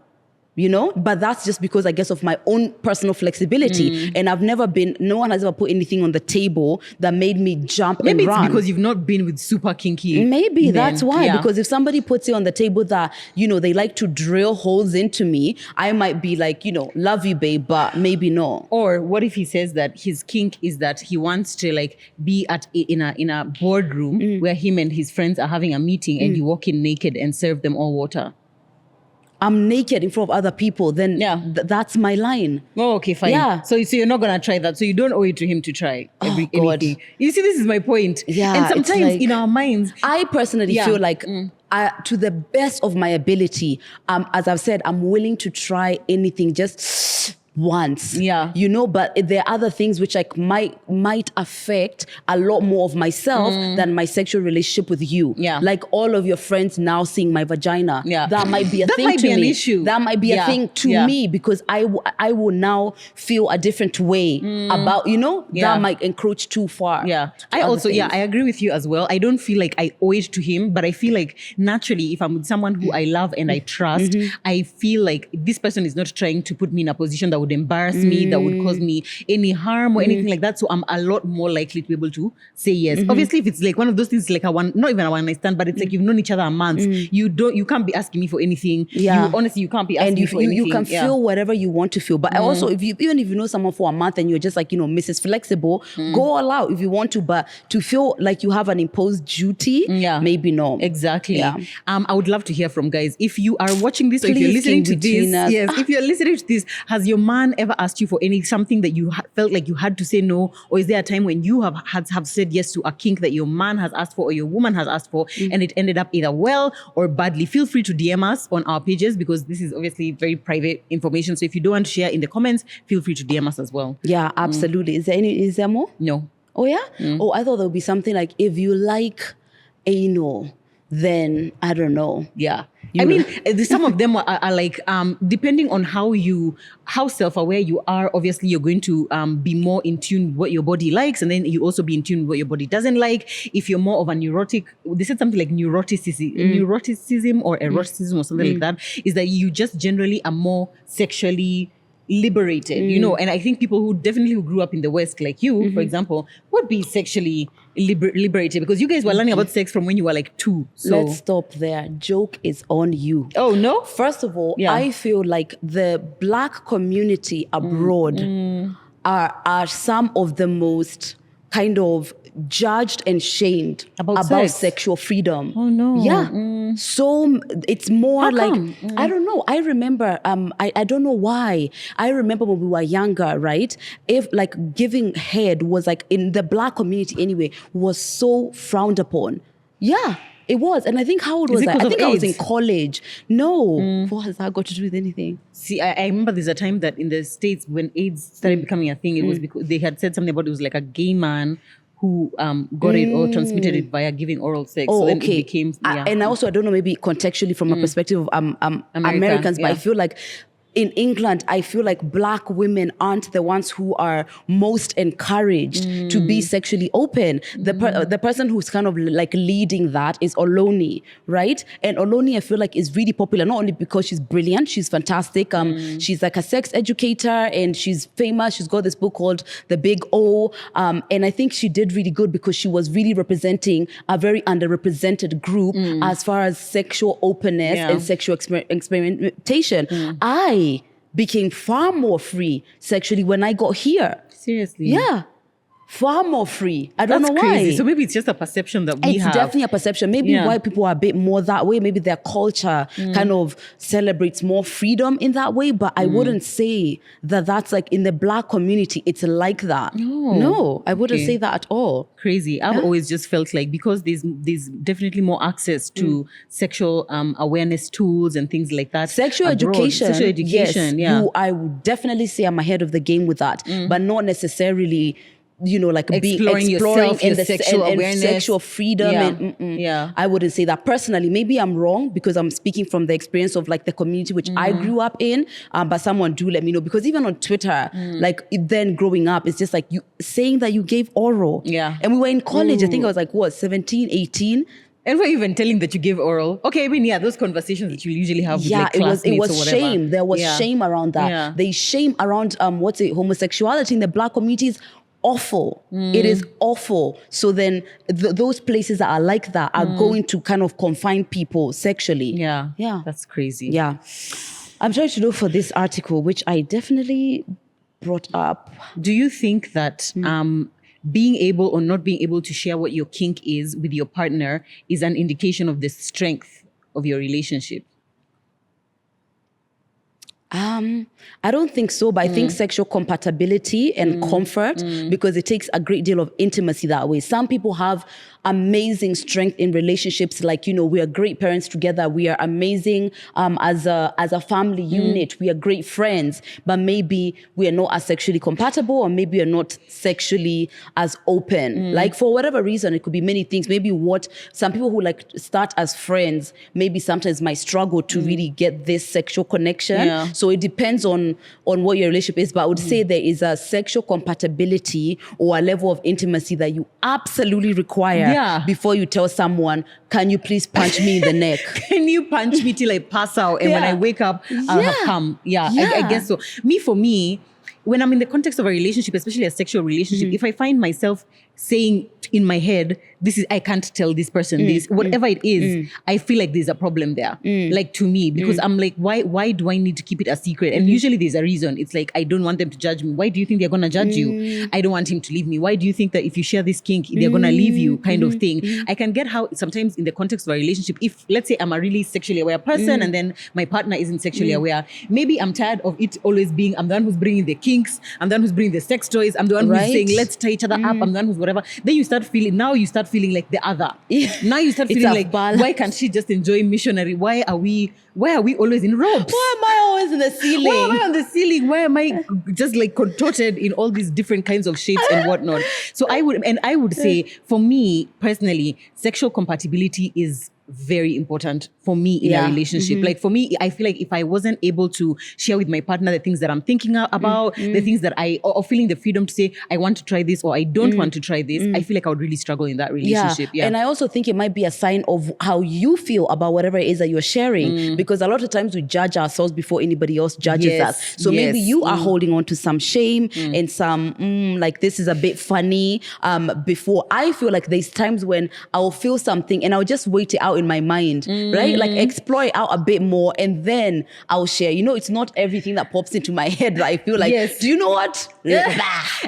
Speaker 2: But that's just because I guess of my own personal flexibility. And no one has ever put anything on the table that made me jump and run.
Speaker 1: Maybe it's because you've not been with super kinky
Speaker 2: Maybe
Speaker 1: men.
Speaker 2: That's why. Because if somebody puts it on the table that, they like to drill holes into me, I might be like, love you, babe, but maybe no.
Speaker 1: Or what if he says that his kink is that he wants to like be in a boardroom where him and his friends are having a meeting and you walk in naked and serve them all water?
Speaker 2: I'm naked in front of other people, then that's my line.
Speaker 1: Oh, okay, fine.
Speaker 2: Yeah.
Speaker 1: So you're not going to try that. So you don't owe it to him to try anything. You see, this is my point.
Speaker 2: Yeah.
Speaker 1: And sometimes in our minds...
Speaker 2: I personally feel like to the best of my ability, as I've said, I'm willing to try anything just once.
Speaker 1: Yeah.
Speaker 2: You know, but there are other things which like might affect a lot more of myself than my sexual relationship with you.
Speaker 1: Yeah.
Speaker 2: Like all of your friends now seeing my vagina.
Speaker 1: Yeah.
Speaker 2: That might be a
Speaker 1: That
Speaker 2: thing
Speaker 1: might
Speaker 2: to
Speaker 1: be an
Speaker 2: me.
Speaker 1: issue.
Speaker 2: That might be a
Speaker 1: Yeah.
Speaker 2: thing to
Speaker 1: Yeah.
Speaker 2: me because I will now feel a different way about, you know,
Speaker 1: Yeah.
Speaker 2: that might encroach too far.
Speaker 1: Yeah.
Speaker 2: to
Speaker 1: I
Speaker 2: other
Speaker 1: also,
Speaker 2: things.
Speaker 1: I agree with you as well. I don't feel like I owe it to him, but I feel like naturally, if I'm with someone who I love and I trust, I feel like this person is not trying to put me in a position that would embarrass me, that would cause me any harm or anything like that. So I'm a lot more likely to be able to say yes. Obviously, if it's like one of those things, like not even a one night stand, but it's like you've known each other a month, you can't be asking me for anything.
Speaker 2: Yeah.
Speaker 1: You can't be asking
Speaker 2: And
Speaker 1: me for anything.
Speaker 2: you can
Speaker 1: Yeah.
Speaker 2: feel whatever you want to feel. But also, even if you know someone for a month and you're just like, you know, Mrs. Flexible, go all out if you want to. But to feel like you have an imposed duty,
Speaker 1: Yeah.
Speaker 2: maybe no.
Speaker 1: Exactly.
Speaker 2: Yeah.
Speaker 1: I would love to hear from guys. If you are watching this or if you're
Speaker 2: Please,
Speaker 1: listening to
Speaker 2: King
Speaker 1: this,
Speaker 2: Regina's.
Speaker 1: yes, if you're listening to this, has your man ever asked you for something that you felt like you had to say no? Or is there a time when you have said yes to a kink that your man has asked for or your woman has asked for and it ended up either well or badly? Feel free to DM us on our pages because this is obviously very private information. So if you don't want to share in the comments, feel free to DM us as well.
Speaker 2: Yeah, absolutely. Is there more?
Speaker 1: No.
Speaker 2: Oh, yeah? Oh, I thought there would be something like, if you like anal, then I don't know.
Speaker 1: Yeah.
Speaker 2: You
Speaker 1: I
Speaker 2: know.
Speaker 1: mean, some of them are like, depending on how self-aware you are, obviously you're going to be more in tune with what your body likes. And then you also be in tune with what your body doesn't like. If you're more of a neurotic, they said something like neuroticism or eroticism or something like that, is that you just generally are more sexually liberated, you know, and I think people who grew up in the West, like you, for example, would be sexually liberated because you guys were learning about sex from when you were like 2. So
Speaker 2: Let's stop there. Joke is on you.
Speaker 1: Oh no?
Speaker 2: First of all,
Speaker 1: Yeah.
Speaker 2: I feel like the Black community abroad are some of the most kind of judged and shamed
Speaker 1: About sex?
Speaker 2: sexual freedom.
Speaker 1: Oh, no.
Speaker 2: Yeah. So it's more
Speaker 1: How
Speaker 2: like,
Speaker 1: come?
Speaker 2: I don't know. I remember, I don't know why. I remember when we were younger, right? If like giving head was like in the Black community anyway, was so frowned upon. Yeah. It was. And I think how old
Speaker 1: Is
Speaker 2: was
Speaker 1: it
Speaker 2: I?
Speaker 1: 'cause
Speaker 2: I
Speaker 1: of
Speaker 2: think I was in
Speaker 1: AIDS?
Speaker 2: college. No. What has that got to do with anything?
Speaker 1: See, I remember there's a time that in the States when AIDS started becoming a thing, it was because they had said something about it was like a gay man who got it or transmitted it via giving oral sex.
Speaker 2: Oh,
Speaker 1: so then
Speaker 2: okay.
Speaker 1: it became,
Speaker 2: And I don't know, maybe contextually from a perspective of Americans, but
Speaker 1: yeah.
Speaker 2: I feel like in England, I feel like Black women aren't the ones who are most encouraged to be sexually open. The person who's kind of like leading that is Oloni, right? And Oloni, I feel like, is really popular, not only because she's brilliant, she's fantastic. She's like a sex educator and she's famous. She's got this book called The Big O. And I think she did really good because she was really representing a very underrepresented group as far as sexual openness
Speaker 1: Yeah.
Speaker 2: and sexual experimentation. I became far more free sexually when I got here.
Speaker 1: seriously.
Speaker 2: Yeah. Far more free. I don't
Speaker 1: That's
Speaker 2: know
Speaker 1: crazy.
Speaker 2: why.
Speaker 1: So maybe it's just a perception that we
Speaker 2: It's
Speaker 1: have.
Speaker 2: definitely a perception. Maybe
Speaker 1: Yeah.
Speaker 2: white people are a bit more that way. Maybe their culture kind of celebrates more freedom in that way. But I wouldn't say that that's like in the Black community, it's like that. No, I wouldn't
Speaker 1: Okay.
Speaker 2: say that at all.
Speaker 1: Crazy. I've always just felt like because there's definitely more access to sexual awareness tools and things like that.
Speaker 2: Sexual
Speaker 1: abroad.
Speaker 2: education.
Speaker 1: Sexual education,
Speaker 2: yes,
Speaker 1: yeah.
Speaker 2: I would definitely say I'm ahead of the game with that, but not necessarily, you know, like
Speaker 1: Exploring
Speaker 2: exploring
Speaker 1: yourself,
Speaker 2: in
Speaker 1: your
Speaker 2: the
Speaker 1: sexual
Speaker 2: and
Speaker 1: awareness.
Speaker 2: sexual freedom.
Speaker 1: Yeah.
Speaker 2: And,
Speaker 1: Yeah.
Speaker 2: I wouldn't say that personally. Maybe I'm wrong because I'm speaking from the experience of like the community which I grew up in. But someone do let me know, because even on Twitter, like then growing up, it's just like you saying that you gave oral.
Speaker 1: Yeah.
Speaker 2: And we were in college. I think I was like, what, 17, 18?
Speaker 1: And we're even telling that you give oral. Okay, I mean, yeah, those conversations that you usually have with like
Speaker 2: it
Speaker 1: classmates
Speaker 2: was
Speaker 1: or whatever.
Speaker 2: shame. There was
Speaker 1: Yeah.
Speaker 2: shame around that.
Speaker 1: Yeah.
Speaker 2: They shame around homosexuality in the Black community is awful. It is awful. So then those places that are like that are going to kind of confine people sexually.
Speaker 1: Yeah.
Speaker 2: Yeah.
Speaker 1: That's crazy.
Speaker 2: Yeah. I'm trying to look for this article, which I definitely brought up.
Speaker 1: Do you think that being able or not being able to share what your kink is with your partner is an indication of the strength of your relationship?
Speaker 2: I don't think so, but I think sexual compatibility and comfort, because it takes a great deal of intimacy that way. Some people have amazing strength in relationships, like, you know, we are great parents together, we are amazing as a family unit, we are great friends, but maybe we are not as sexually compatible, or maybe we are not sexually as open. Like, for whatever reason, it could be many things. Maybe what some people who like start as friends, maybe sometimes might struggle to really get this sexual connection.
Speaker 1: Yeah.
Speaker 2: So it depends on what your relationship is, but I would say there is a sexual compatibility or a level of intimacy that you absolutely require before you tell someone, can you please punch me in the neck?
Speaker 1: Can you punch me till I pass out, and when I wake up, I'll have come. I guess so. For me, when I'm in the context of a relationship, especially a sexual relationship, if I find myself saying in my head, I can't tell this person this, whatever it is, I feel like there's a problem there. Like, to me, because I'm like, why do I need to keep it a secret? And usually there's a reason. It's like, I don't want them to judge me. Why do you think they're going to judge you? I don't want him to leave me. Why do you think that if you share this kink, they're going to leave you, kind of thing? I can get how sometimes in the context of a relationship, if let's say I'm a really sexually aware person and then my partner isn't sexually aware, maybe I'm tired of it always being, I'm the one who's bringing the kinks, I'm the one who's bringing the sex toys, I'm the one who's saying, let's tie each other up, I'm the one who's whatever. Then you start feeling like the other. Now you start feeling like, why can't she just enjoy missionary? Why are we always in ropes?
Speaker 2: Why am I always in the ceiling?
Speaker 1: Why am I on the ceiling? Why am I just like contorted in all these different kinds of shapes and whatnot? So I would say, for me personally, sexual compatibility is very important for me in a relationship. Like, for me, I feel like if I wasn't able to share with my partner the things that I'm thinking about, the things that or feeling the freedom to say, I want to try this or I don't want to try this, I feel like I would really struggle in that relationship.
Speaker 2: And I also think it might be a sign of how you feel about whatever it is that you're sharing, because a lot of times we judge ourselves before anybody else judges us. So maybe you are holding on to some shame and some, like, this is a bit funny. Before, I feel like there's times when I'll feel something and I'll just wait it out in my mind, right? Like, explore it out a bit more and then I'll share. You know, it's not everything that pops into my head that I feel like, do you know what?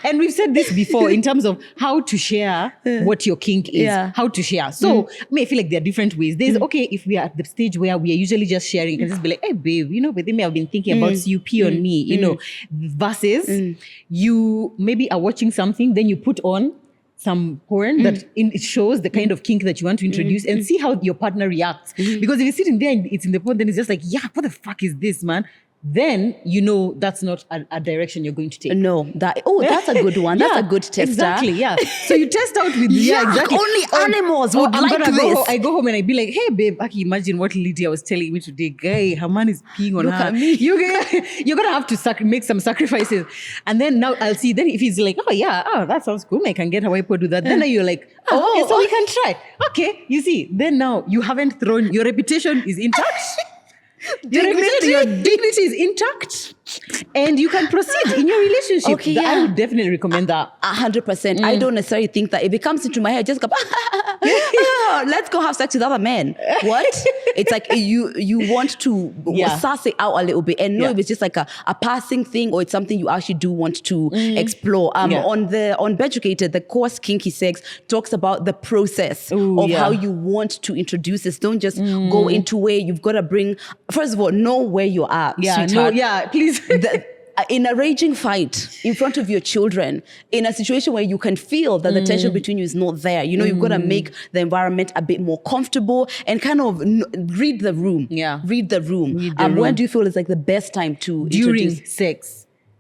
Speaker 1: And we've said this before in terms of how to share what your kink is, how to share. So I feel like there are different ways. There's, okay, if we are at the stage where we are usually just sharing, you can just be like, hey babe, you know, but they may have been thinking about CUP on me, you know, versus you maybe are watching something, then you put on some porn that it shows the kind of kink that you want to introduce and see how your partner reacts. Because if you're sitting there and it's in the porn, then it's just like, what the fuck is this, man? Then you know that's not a direction you're going to take.
Speaker 2: No, that's a good one. That's a good tester.
Speaker 1: Exactly, So you test out with exactly.
Speaker 2: Only animals would like this.
Speaker 1: I go home and I be like, hey babe, Aki, imagine what Lydia was telling me today. Guy, her man is peeing on her.
Speaker 2: Look at me.
Speaker 1: You're gonna have to make some sacrifices. And then now I'll see. Then if he's like, that sounds cool, I can get Hawaii po do that. Then you're like, okay, so we can try. Okay, you see. Then now you haven't thrown. Your reputation is intact. Your dignity is intact, and you can proceed in your relationship.
Speaker 2: Okay,
Speaker 1: I would definitely recommend that.
Speaker 2: 100%. I don't necessarily think that if it comes into my head, just go, let's go have sex with other men. What? It's like you want to suss it out a little bit and know if it's just like a passing thing or it's something you actually do want to explore. On Beducated, the course Kinky Sex talks about the process of how you want to introduce this. Don't just go into it. You've got to bring, first of all, know where you are, sweetheart.
Speaker 1: Please.
Speaker 2: In a raging fight in front of your children, in a situation where you can feel that the tension between you is not there, you know, you've got to make the environment a bit more comfortable and kind of read the room. Read the room. When do you feel is like the best time to introduce?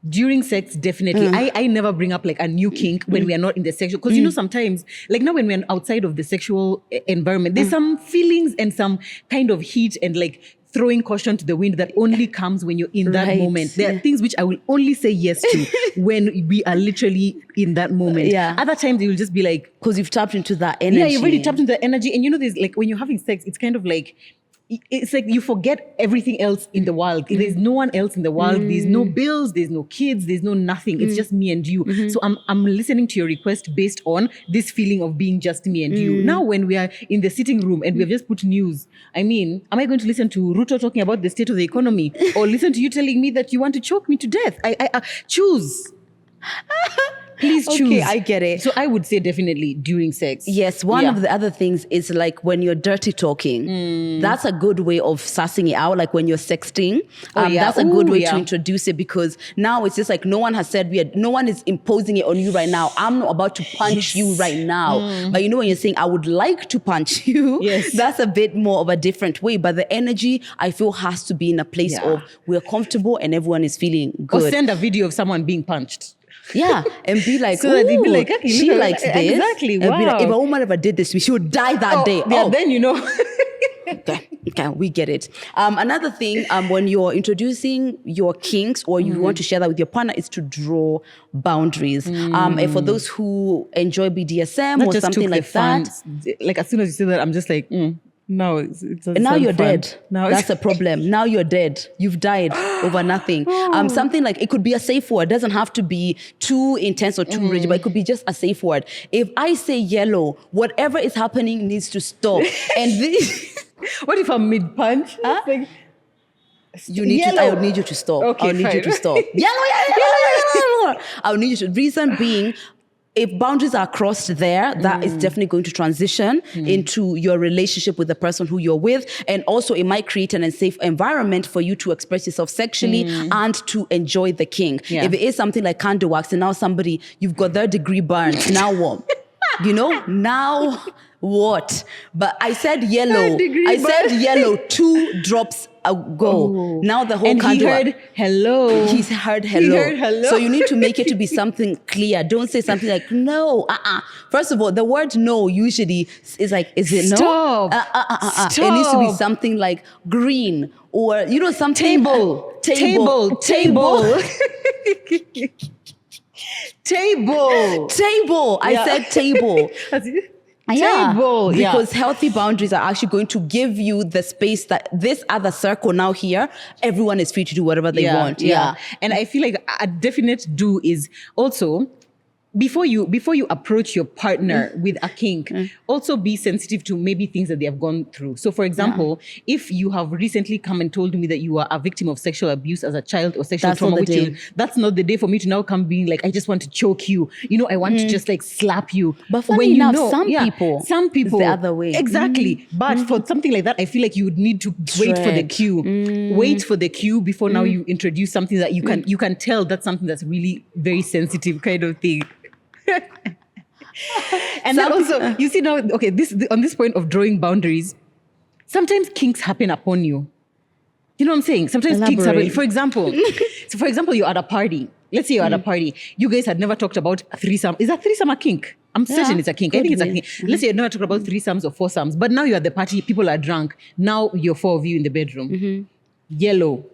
Speaker 1: During sex, definitely. I never bring up like a new kink when we are not in the sexual, because you know, sometimes, like now when we're outside of the sexual environment, there's some feelings and some kind of heat and like throwing caution to the wind that only comes when you're in that moment. There are things which I will only say yes to when we are literally in that moment. Other times you will just be like,
Speaker 2: because you've tapped into that energy.
Speaker 1: You've already tapped into the energy. And you know, there's like when you're having sex, it's kind of like, it's like you forget everything else in the world. There's no one else in the world. There's no bills. There's no kids. There's no nothing. It's just me and you. So I'm listening to your request based on this feeling of being just me and you. Now, when we are in the sitting room and we have just put news, I mean, am I going to listen to Ruto talking about the state of the economy or listen to you telling me that you want to choke me to death? I choose. Please choose.
Speaker 2: Okay, I get it.
Speaker 1: So I would say definitely during sex.
Speaker 2: Yes, one of the other things is like when you're dirty talking. That's a good way of sussing it out. Like when you're sexting, that's a good way to introduce it, because now it's just like no one has said no one is imposing it on you right now. I'm not about to punch you right now. But you know when you're saying I would like to punch you, that's a bit more of a different way. But the energy I feel has to be in a place of we're comfortable and everyone is feeling good.
Speaker 1: Or send a video of someone being punched.
Speaker 2: Yeah, and be like,
Speaker 1: so that they'd be like, okay,
Speaker 2: she likes this.
Speaker 1: Exactly,
Speaker 2: And
Speaker 1: wow.
Speaker 2: be like, if a woman ever did this to me, she would die that day.
Speaker 1: Yeah, then you know.
Speaker 2: Okay, we get it. Another thing, when you're introducing your kinks or you want to share that with your partner, is to draw boundaries. And for those who enjoy BDSM or something like that.
Speaker 1: Like as soon as you say that, I'm just like, no, it doesn't
Speaker 2: now
Speaker 1: sound
Speaker 2: you're
Speaker 1: fun.
Speaker 2: dead. That's a problem. Now you're dead. You've died over nothing. Something like, it could be a safe word. It doesn't have to be too intense or too rigid, but it could be just a safe word. If I say yellow, whatever is happening needs to stop. And this...
Speaker 1: What if I'm mid-punch?
Speaker 2: Huh?
Speaker 1: Like,
Speaker 2: I would need you to stop.
Speaker 1: Okay,
Speaker 2: I'll need you to stop. Yellow. I'll need you to. Reason being, if boundaries are crossed there, that is definitely going to transition into your relationship with the person who you're with. And also it might create an unsafe environment for you to express yourself sexually and to enjoy the kink.
Speaker 1: Yeah.
Speaker 2: If it is something like candle wax and now you've got third degree burns, now what? Now what? But I said yellow. I said yellow 2 drops ago. Now the whole
Speaker 1: and
Speaker 2: candle.
Speaker 1: he heard hello.
Speaker 2: He's heard hello.
Speaker 1: He heard hello.
Speaker 2: So you need to make it to be something clear. Don't say something like no. First of all, the word no usually is like, is it no?
Speaker 1: Stop.
Speaker 2: It needs to be something like green or something.
Speaker 1: Table.
Speaker 2: Table. I said table.
Speaker 1: Table.
Speaker 2: Because healthy boundaries are actually going to give you the space that this other circle now here, everyone is free to do whatever they want. Yeah.
Speaker 1: And I feel like a definite do is also, before you approach your partner with a kink, also be sensitive to maybe things that they have gone through. So for example, if you have recently come and told me that you are a victim of sexual abuse as a child or sexual trauma, that's not the day for me to now come being like, I just want to choke you. I want to just like slap you.
Speaker 2: But funny enough, some people
Speaker 1: it's
Speaker 2: the other way.
Speaker 1: Exactly. But for something like that, I feel like you would need to wait for the cue. Wait for the cue before now you introduce something that you can tell that's something that's really very sensitive kind of thing. And then also, you see now, okay, on this point of drawing boundaries, sometimes kinks happen upon you. You know what I'm saying? Sometimes kinks happen. For example, you're at a party. Let's say you're at a party. You guys had never talked about a threesome. Is that threesome a kink? I'm certain it's a kink. I think it's a kink. Let's say you've never talked about threesomes or foursomes, but now you're at the party, people are drunk. Now you're 4 of you in the bedroom. Yellow.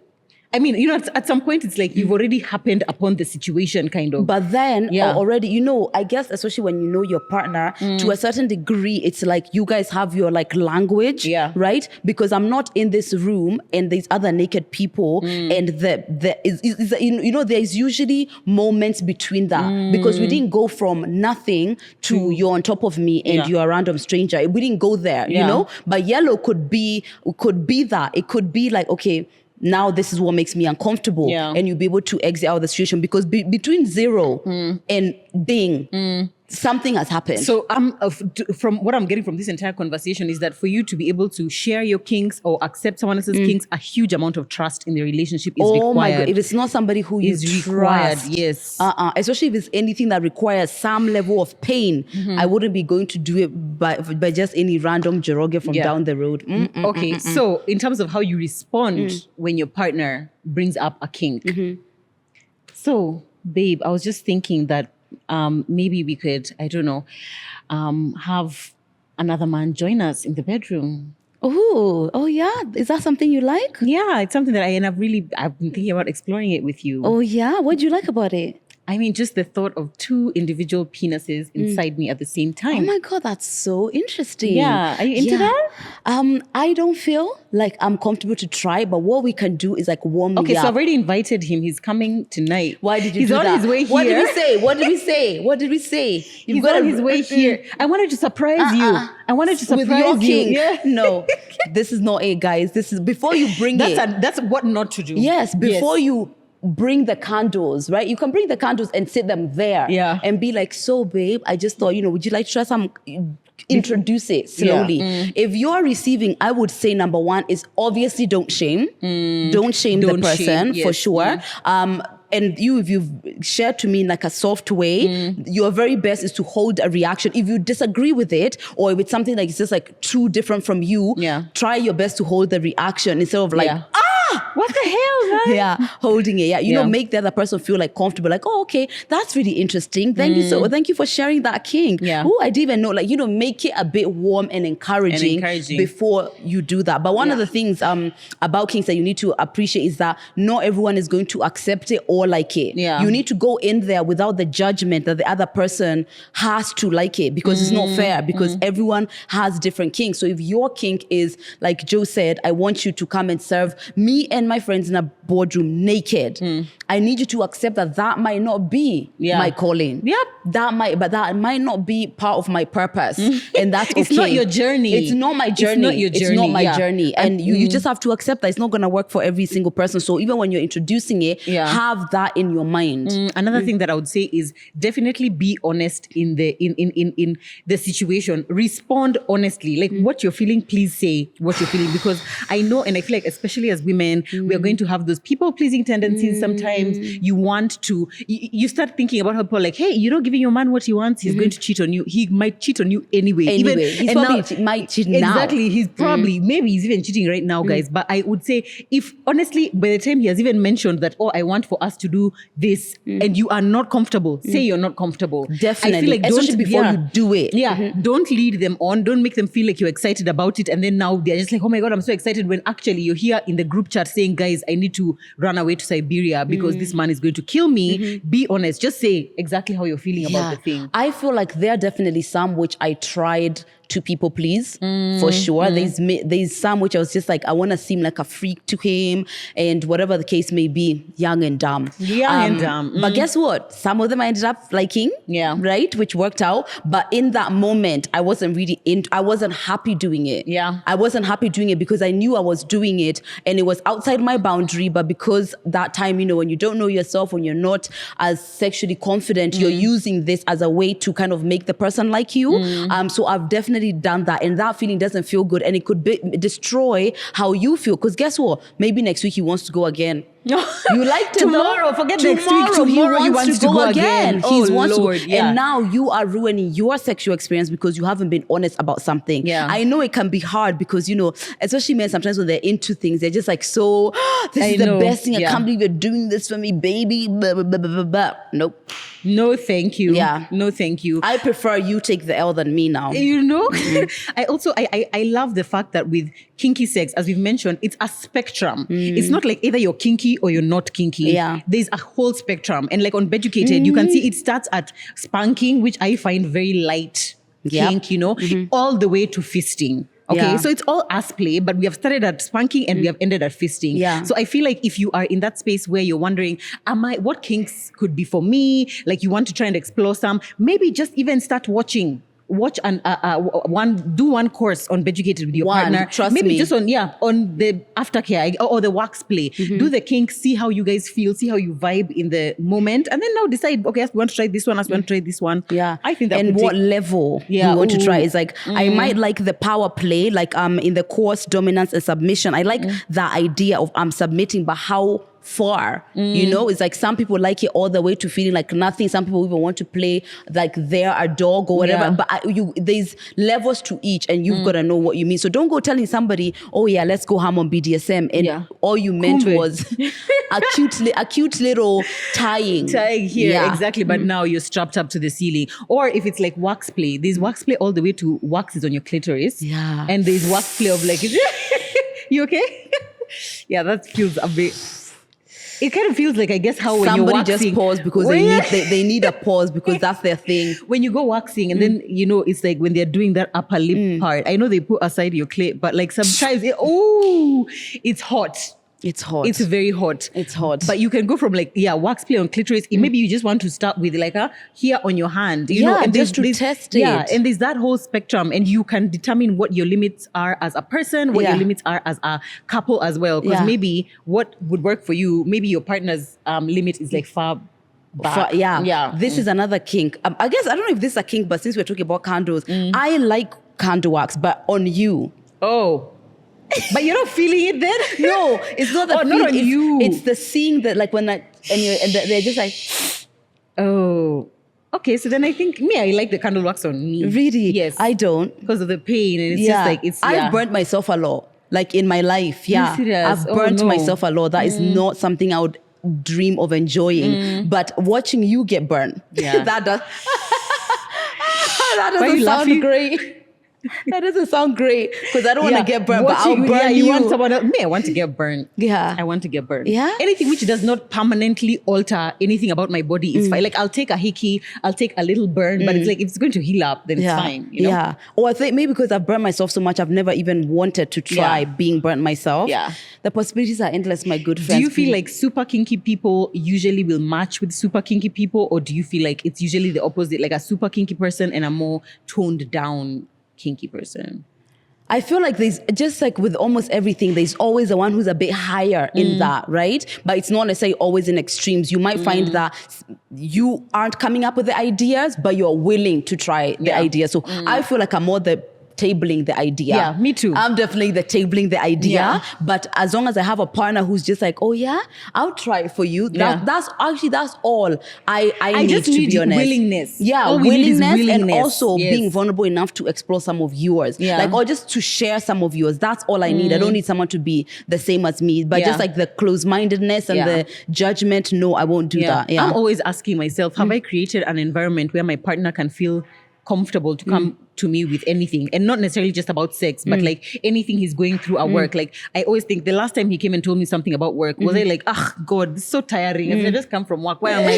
Speaker 1: I mean, at some point, it's like you've already happened upon the situation, kind of.
Speaker 2: But then already, I guess, especially when you know your partner, to a certain degree, it's like you guys have your like language, right? Because I'm not in this room and there's other naked people, and there's usually moments between that because we didn't go from nothing to you're on top of me and you're a random stranger. We didn't go there, you know. But yellow could be that. It could be like, okay, now this is what makes me uncomfortable. And you'll be able to exit out of the situation because between 0 and ding, something has happened.
Speaker 1: So from what I'm getting from this entire conversation is that for you to be able to share your kinks or accept someone else's kinks, a huge amount of trust in the relationship is required.
Speaker 2: Oh my God. If it's not somebody who you trust,
Speaker 1: yes.
Speaker 2: Especially if it's anything that requires some level of pain, I wouldn't be going to do it by just any random jeroge from down the road.
Speaker 1: Okay, so in terms of how you respond when your partner brings up a kink. So, babe, I was just thinking that maybe we could, I don't know, have another man join us in the bedroom.
Speaker 2: Oh yeah. Is that something you like?
Speaker 1: Yeah, it's something that I've been thinking about exploring it with you.
Speaker 2: Oh yeah? What do you like about it?
Speaker 1: I mean, just the thought of 2 individual penises inside me at the same time.
Speaker 2: Oh my God, that's so interesting.
Speaker 1: Yeah. Are you into that?
Speaker 2: I don't feel like I'm comfortable to try, but what we can do is like warm me up.
Speaker 1: Okay, so I've already invited him. He's coming tonight.
Speaker 2: Why did you
Speaker 1: He's
Speaker 2: do
Speaker 1: on
Speaker 2: that?
Speaker 1: his way here.
Speaker 2: What did we say?
Speaker 1: He's on his way here. I wanted to surprise you. I wanted to surprise
Speaker 2: with your
Speaker 1: you.
Speaker 2: King.
Speaker 1: Yeah.
Speaker 2: No, this is not it, guys. This is before you bring it.
Speaker 1: That's what not to do.
Speaker 2: Yes, before you bring the candles, right? You can bring the candles and sit them there and be like, so babe, I just thought, would you like to try some? Introduce it slowly. If you're receiving, I would say number one is obviously don't shame. Don't shame the person for sure. And if you've shared to me in like a soft way, your very best is to hold a reaction. If you disagree with it, or if it's something like it's just like too different from you, try your best to hold the reaction instead of like,
Speaker 1: what the hell, man?
Speaker 2: Holding it. You know, make the other person feel like comfortable. Like, oh, okay, that's really interesting. Thank you for sharing that kink. Oh, I didn't even know. Like, make it a bit warm and encouraging before you do that. But one of the things about kinks that you need to appreciate is that not everyone is going to accept it or like it. You need to go in there without the judgment that the other person has to like it, because it's not fair, because everyone has different kinks. So if your kink is, like Joe said, I want you to come and serve me and my friends in a boardroom naked, I need you to accept that might not be my calling. That might not be part of my purpose. And that's okay.
Speaker 1: It's not your journey.
Speaker 2: It's not my journey.
Speaker 1: It's not your journey.
Speaker 2: It's not my journey. And you just have to accept that it's not going to work for every single person. So even when you're introducing it, have that in your mind.
Speaker 1: Another thing that I would say is definitely be honest in the situation. Respond honestly. Like what you're feeling, please say what you're feeling. Because I know, and I feel like especially as women, we are going to have those people-pleasing tendencies sometimes. You want to, you start thinking about how people are like, hey, you're not giving your man what he wants, he's going to cheat on you. He might cheat on you anyway.
Speaker 2: He's probably might cheat now.
Speaker 1: Exactly. He's probably, maybe he's even cheating right now, guys. But I would say, if honestly, by the time he has even mentioned that, oh, I want for us to do this, and you are not comfortable, say you're not comfortable.
Speaker 2: Definitely.
Speaker 1: I feel like
Speaker 2: especially before you do it.
Speaker 1: Don't lead them on. Don't make them feel like you're excited about it. And then now they're just like, oh my God, I'm so excited, when actually you're here in the group chat saying, guys, I need to run away to Siberia because this man is going to kill me. Be honest. Just say exactly how you're feeling about the thing.
Speaker 2: I feel like there are definitely some which I tried to people please, for sure. There's some which I was just like, I want to seem like a freak to him, and whatever the case may be, young and dumb. But guess what? Some of them I ended up liking, right? Which worked out. But in that moment, I wasn't really I wasn't happy doing it. I wasn't happy doing it because I knew I was doing it and it was outside my boundary. But because that time, when you don't know yourself, when you're not as sexually confident, you're using this as a way to kind of make the person like you. So I've definitely done that, and that feeling doesn't feel good, and it could destroy how you feel, because guess what, maybe next week he wants to go again. You liked it
Speaker 1: tomorrow, forget next week.
Speaker 2: Tomorrow he wants to go again.
Speaker 1: He wants Lord,
Speaker 2: to go. And now you are ruining your sexual experience because you haven't been honest about something. I know it can be hard because, especially men, sometimes when they're into things, they're just like, so, this is the best thing. I can't believe you're doing this for me, baby. Blah, blah, blah, blah, blah. Nope.
Speaker 1: No, thank you. No, thank you.
Speaker 2: I prefer you take the L than me now.
Speaker 1: I also, I love the fact that with kinky sex, as we've mentioned, it's a spectrum. It's not like either you're kinky or you're not kinky. There's a whole spectrum. And like on Beducated, you can see it starts at spanking, which I find very light kink, all the way to fisting. Okay, so it's all ass play, but we have started at spanking and we have ended at fisting. So I feel like if you are in that space where you're wondering, what kinks could be for me? Like you want to try and explore some, maybe just even start watch one course on Beducated with your partner.
Speaker 2: Trust
Speaker 1: maybe
Speaker 2: me.
Speaker 1: Just on the aftercare or the wax play. Do the kink, see how you guys feel, see how you vibe in the moment, and then now decide, okay, we want to try this one, we want to try this one. I think that.
Speaker 2: And what level you want to try is like, I might like the power play, like in the course, dominance and submission. I like the idea of I'm submitting, but how far, it's like some people like it all the way to feeling like nothing. Some people even want to play like they're a dog or whatever. But there's levels to each, and you've got to know what you mean. So don't go telling somebody, oh yeah, let's go ham on BDSM, and all you meant was a cute little tying
Speaker 1: here. Exactly. But now you're strapped up to the ceiling. Or if it's like wax play, there's wax play all the way to wax is on your clitoris. And there's wax play of like, you okay? That feels a bit. It kind of feels like, I guess, how when
Speaker 2: somebody
Speaker 1: you're waxing,
Speaker 2: just pause because they need a pause because that's their thing.
Speaker 1: When you go waxing and then, it's like when they're doing that upper lip part. I know they put aside your clit, but like sometimes, it's hot.
Speaker 2: It's hot.
Speaker 1: It's very hot.
Speaker 2: It's hot.
Speaker 1: But you can go from like, wax play on clitoris. Maybe you just want to start with like here on your hand. You know, and
Speaker 2: just to test it.
Speaker 1: Yeah, and there's that whole spectrum. And you can determine what your limits are as a person, what your limits are as a couple as well. Because maybe what would work for you, maybe your partner's limit is like far back.
Speaker 2: This is another kink. I guess, I don't know if this is a kink, but since we're talking about candles, I like candle wax, but on you.
Speaker 1: Oh. But you're not feeling it then?
Speaker 2: No, it's not the
Speaker 1: not on you.
Speaker 2: It's the seeing that, like, when they're just like,
Speaker 1: oh, okay. So then I think I like the candle wax on me.
Speaker 2: Really?
Speaker 1: Yes.
Speaker 2: I don't,
Speaker 1: because of the pain, and it's just like
Speaker 2: I've burnt myself a lot, like in my life. Yeah, I've burnt myself a lot. That is not something I would dream of enjoying. But watching you get burnt, that does. That doesn't sound great. That doesn't sound great because I don't want to get burnt, but I'll burn you.
Speaker 1: You want someone else? I want to get burnt.
Speaker 2: Yeah.
Speaker 1: I want to get burnt.
Speaker 2: Yeah.
Speaker 1: Anything which does not permanently alter anything about my body is fine. Like, I'll take a hickey, I'll take a little burn, but it's like, if it's going to heal up, then it's fine. You know?
Speaker 2: Yeah. Or I think maybe because I've burnt myself so much, I've never even wanted to try being burnt myself.
Speaker 1: Yeah.
Speaker 2: The possibilities are endless, my good friends.
Speaker 1: Do you feel like super kinky people usually will match with super kinky people, or do you feel like it's usually the opposite, like a super kinky person and a more toned down kinky person?
Speaker 2: I feel like there's, just like with almost everything, there's always the one who's a bit higher in that, right? But it's not necessarily always in extremes. You might find that you aren't coming up with the ideas, but you're willing to try the idea. So I feel like I'm more the tabling the idea.
Speaker 1: Yeah, me too.
Speaker 2: I'm definitely the tabling the idea. Yeah. But as long as I have a partner who's just like, oh yeah, I'll try it for you. That's all I need,
Speaker 1: just
Speaker 2: to
Speaker 1: need
Speaker 2: be honest.
Speaker 1: Willingness.
Speaker 2: Yeah,
Speaker 1: all willingness
Speaker 2: and also being vulnerable enough to explore some of yours. Yeah. Like, or just to share some of yours. That's all I need. I don't need someone to be the same as me. But just like the close-mindedness and the judgment, no, I won't do that. Yeah.
Speaker 1: I'm always asking myself, have I created an environment where my partner can feel comfortable to come to me with anything, and not necessarily just about sex, but like anything he's going through at work. Like, I always think the last time he came and told me something about work, was I like, God, this is so tiring. I just come from work. Why am I,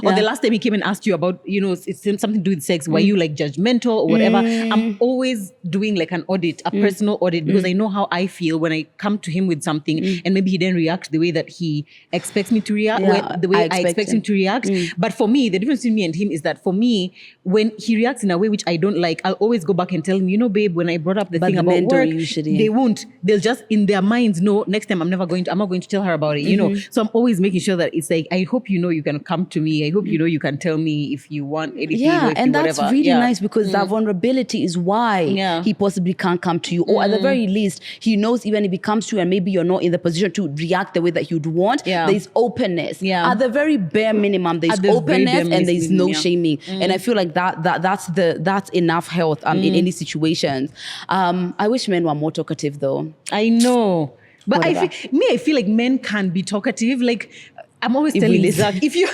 Speaker 1: or the last time he came and asked you about, it's something to do with sex. Were you like judgmental or whatever? I'm always doing like an audit, a personal audit, because I know how I feel when I come to him with something and maybe he didn't react the way that he expects me to react, the way I expect him to react. But for me, the difference between me and him is that for me, when he reacts in a way which I don't like, I'll always go back and tell him, babe, when I brought up the thing about work, they won't. They'll just, in their minds, no, next time I'm not going to tell her about it, So I'm always making sure that it's like, I hope you can come to me. I hope you can tell me if you want anything.
Speaker 2: Yeah, and that's really nice, because that vulnerability is why he possibly can't come to you. Or at the very least, he knows even if he comes to you and maybe you're not in the position to react the way that you'd want, there's openness. Yeah. At the very bare minimum, there's openness and there's no shaming. And I feel like that's enough health in any situations. I wish men were more talkative though.
Speaker 1: I know. But I feel like men can be talkative. Like, I'm always telling Zach, if you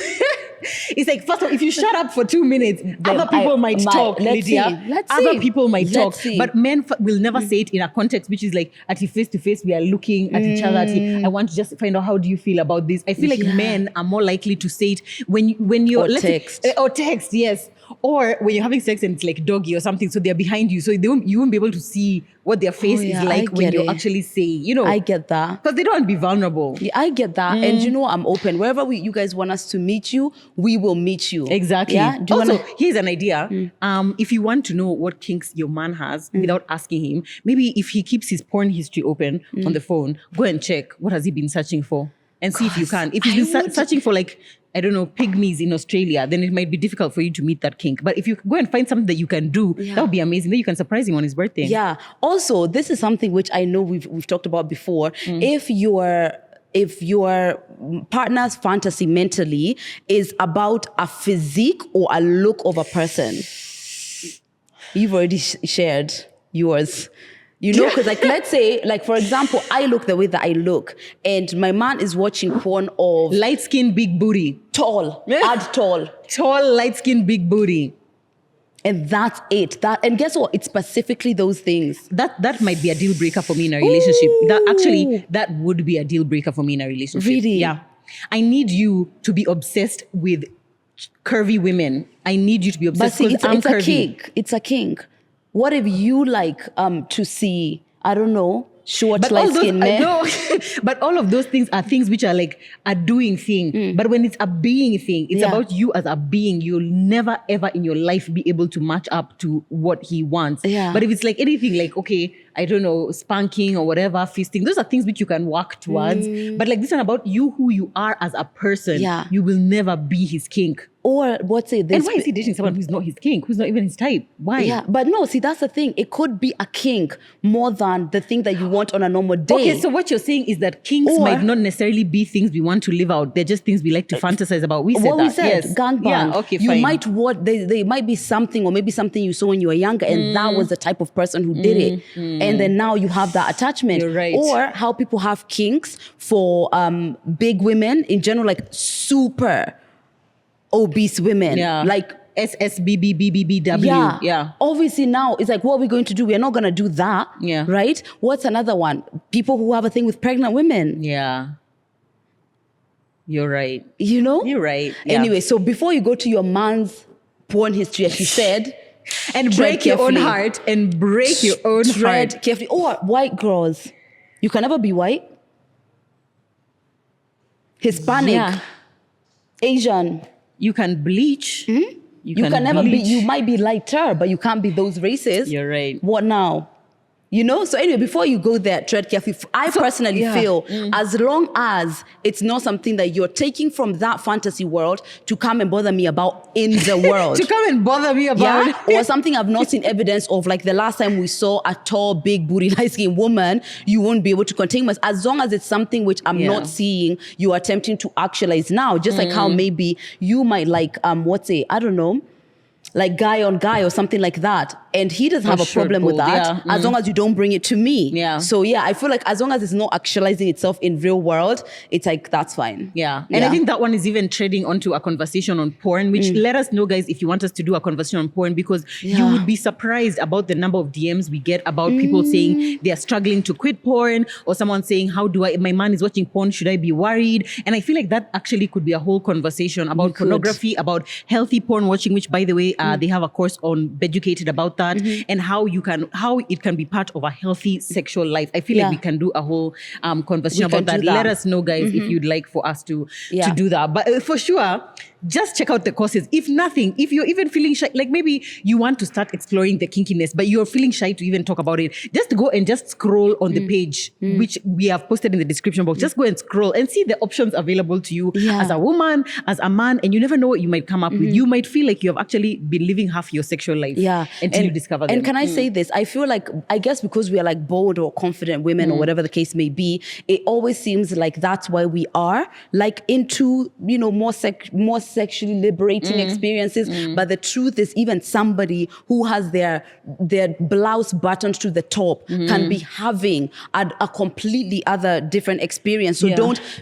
Speaker 1: it's like, first of all, if you shut up for 2 minutes, other people might talk, Lydia. Other people might talk. But men will never say it in a context which is like, at face to face, we are looking at each other. I want to just find out, how do you feel about this? I feel like men are more likely to say it when you're...
Speaker 2: Or text.
Speaker 1: Or text, yes. Or when you're having sex and it's like doggy or something, so they're behind you. So you won't be able to see what their face is like when you're actually saying,
Speaker 2: I get that.
Speaker 1: Because they don't want to be vulnerable.
Speaker 2: Yeah, I get that. And I'm open. Wherever you guys want us to meet you, we will meet you.
Speaker 1: Exactly. Yeah? Also, here's an idea. If you want to know what kinks your man has without asking him, maybe if he keeps his porn history open on the phone, go and check what has he been searching for and see if you can. If he's been searching for like, I don't know, pygmies in Australia, then it might be difficult for you to meet that kink. But if you go and find something that you can do, that would be amazing. Then you can surprise him on his birthday. Yeah.
Speaker 2: Also, this is something which I know we've talked about before. If your partner's fantasy mentally is about a physique or a look of a person, you've already shared yours. Because like, let's say, like, for example, I look the way that I look and my man is watching porn of...
Speaker 1: light skin, big booty.
Speaker 2: Tall. Add tall.
Speaker 1: Tall, light skin, big booty.
Speaker 2: And that's it. And guess what? It's specifically those things.
Speaker 1: That might be a deal breaker for me in a relationship. That would be a deal breaker for me in a relationship.
Speaker 2: Really?
Speaker 1: Yeah. I need you to be obsessed with curvy women. I need you to be obsessed because I'm curvy.
Speaker 2: It's a kink. What if you like to see, I don't know, short,
Speaker 1: But
Speaker 2: light
Speaker 1: all those,
Speaker 2: skin men.
Speaker 1: no, but all of those things are things which are like a doing thing. But when it's a being thing, it's about you as a being. You'll never ever in your life be able to match up to what he wants.
Speaker 2: Yeah.
Speaker 1: But if it's like anything like, okay, I don't know, spanking or whatever, fisting, those are things which you can work towards. But like this one about you, who you are as a person, you will never be his kink.
Speaker 2: Or what's it?
Speaker 1: And why is he dating someone who's not his kink, who's not even his type? Why?
Speaker 2: Yeah, but no, see, that's the thing. It could be a kink more than the thing that you want on a normal day.
Speaker 1: Okay, so what you're saying is that kinks might not necessarily be things we want to live out. They're just things we like to fantasize about. We said
Speaker 2: what
Speaker 1: that.
Speaker 2: we said,
Speaker 1: yes.
Speaker 2: gangbang.
Speaker 1: Yeah, okay,
Speaker 2: you
Speaker 1: fine.
Speaker 2: might want they might be something, or maybe something you saw when you were younger, and that was the type of person who did it, and then now you have that attachment.
Speaker 1: You're right.
Speaker 2: Or how people have kinks for big women in general, like super obese women, like
Speaker 1: SSBBBBW.
Speaker 2: Yeah. Obviously now it's like, what are we going to do? We're not going to do that.
Speaker 1: Yeah.
Speaker 2: Right? What's another one? People who have a thing with pregnant women.
Speaker 1: Yeah. You're right.
Speaker 2: You know?
Speaker 1: You're right. Yeah.
Speaker 2: Anyway, so before you go to your man's porn history, as you said,
Speaker 1: and break your own heart and break your own
Speaker 2: tread
Speaker 1: heart.
Speaker 2: carefully. Or white girls. You can never be white. Hispanic. Asian.
Speaker 1: You can bleach.
Speaker 2: You can never
Speaker 1: bleach.
Speaker 2: be, you might be lighter, but you can't be those races.
Speaker 1: You're right.
Speaker 2: What now? You know? So anyway, before you go there, tread carefully. I personally feel as long as it's not something that you're taking from that fantasy world to come and bother me about in the world.
Speaker 1: To come and bother me about.
Speaker 2: Or something I've not seen evidence of, like the last time we saw a tall, big booty, light-skinned woman, you won't be able to contain myself. As long as it's something which I'm not seeing you attempting to actualize now. Just like how maybe you might like, I don't know, like guy on guy or something like that. And he doesn't have a problem with that as long as you don't bring it to me.
Speaker 1: Yeah.
Speaker 2: So yeah, I feel like as long as it's not actualizing itself in real world, it's like, that's fine.
Speaker 1: Yeah. And I think that one is even treading onto a conversation on porn, which let us know, guys, if you want us to do a conversation on porn, because you would be surprised about the number of DMs we get about people saying they are struggling to quit porn, or someone saying, my man is watching porn, should I be worried? And I feel like that actually could be a whole conversation about pornography, about healthy porn watching, which by the way, they have a course on Beducated about that, and how it can be part of a healthy sexual life. I feel like we can do a whole conversation about that. Let us know, guys, if you'd like for us to do that. But for sure, just check out the courses. If nothing, if you're even feeling shy, like maybe you want to start exploring the kinkiness, but you're feeling shy to even talk about it, just go and just scroll on the page, which we have posted in the description box. Just go and scroll and see the options available to you as a woman, as a man, and you never know what you might come up with. You might feel like you have actually been living half your sexual life until you discover them.
Speaker 2: And can I say this? I feel like, I guess because we are like bold or confident women or whatever the case may be, it always seems like that's why we are like into, more sexually liberating experiences. But the truth is, even somebody who has their blouse buttoned to the top can be having a completely other different experience. So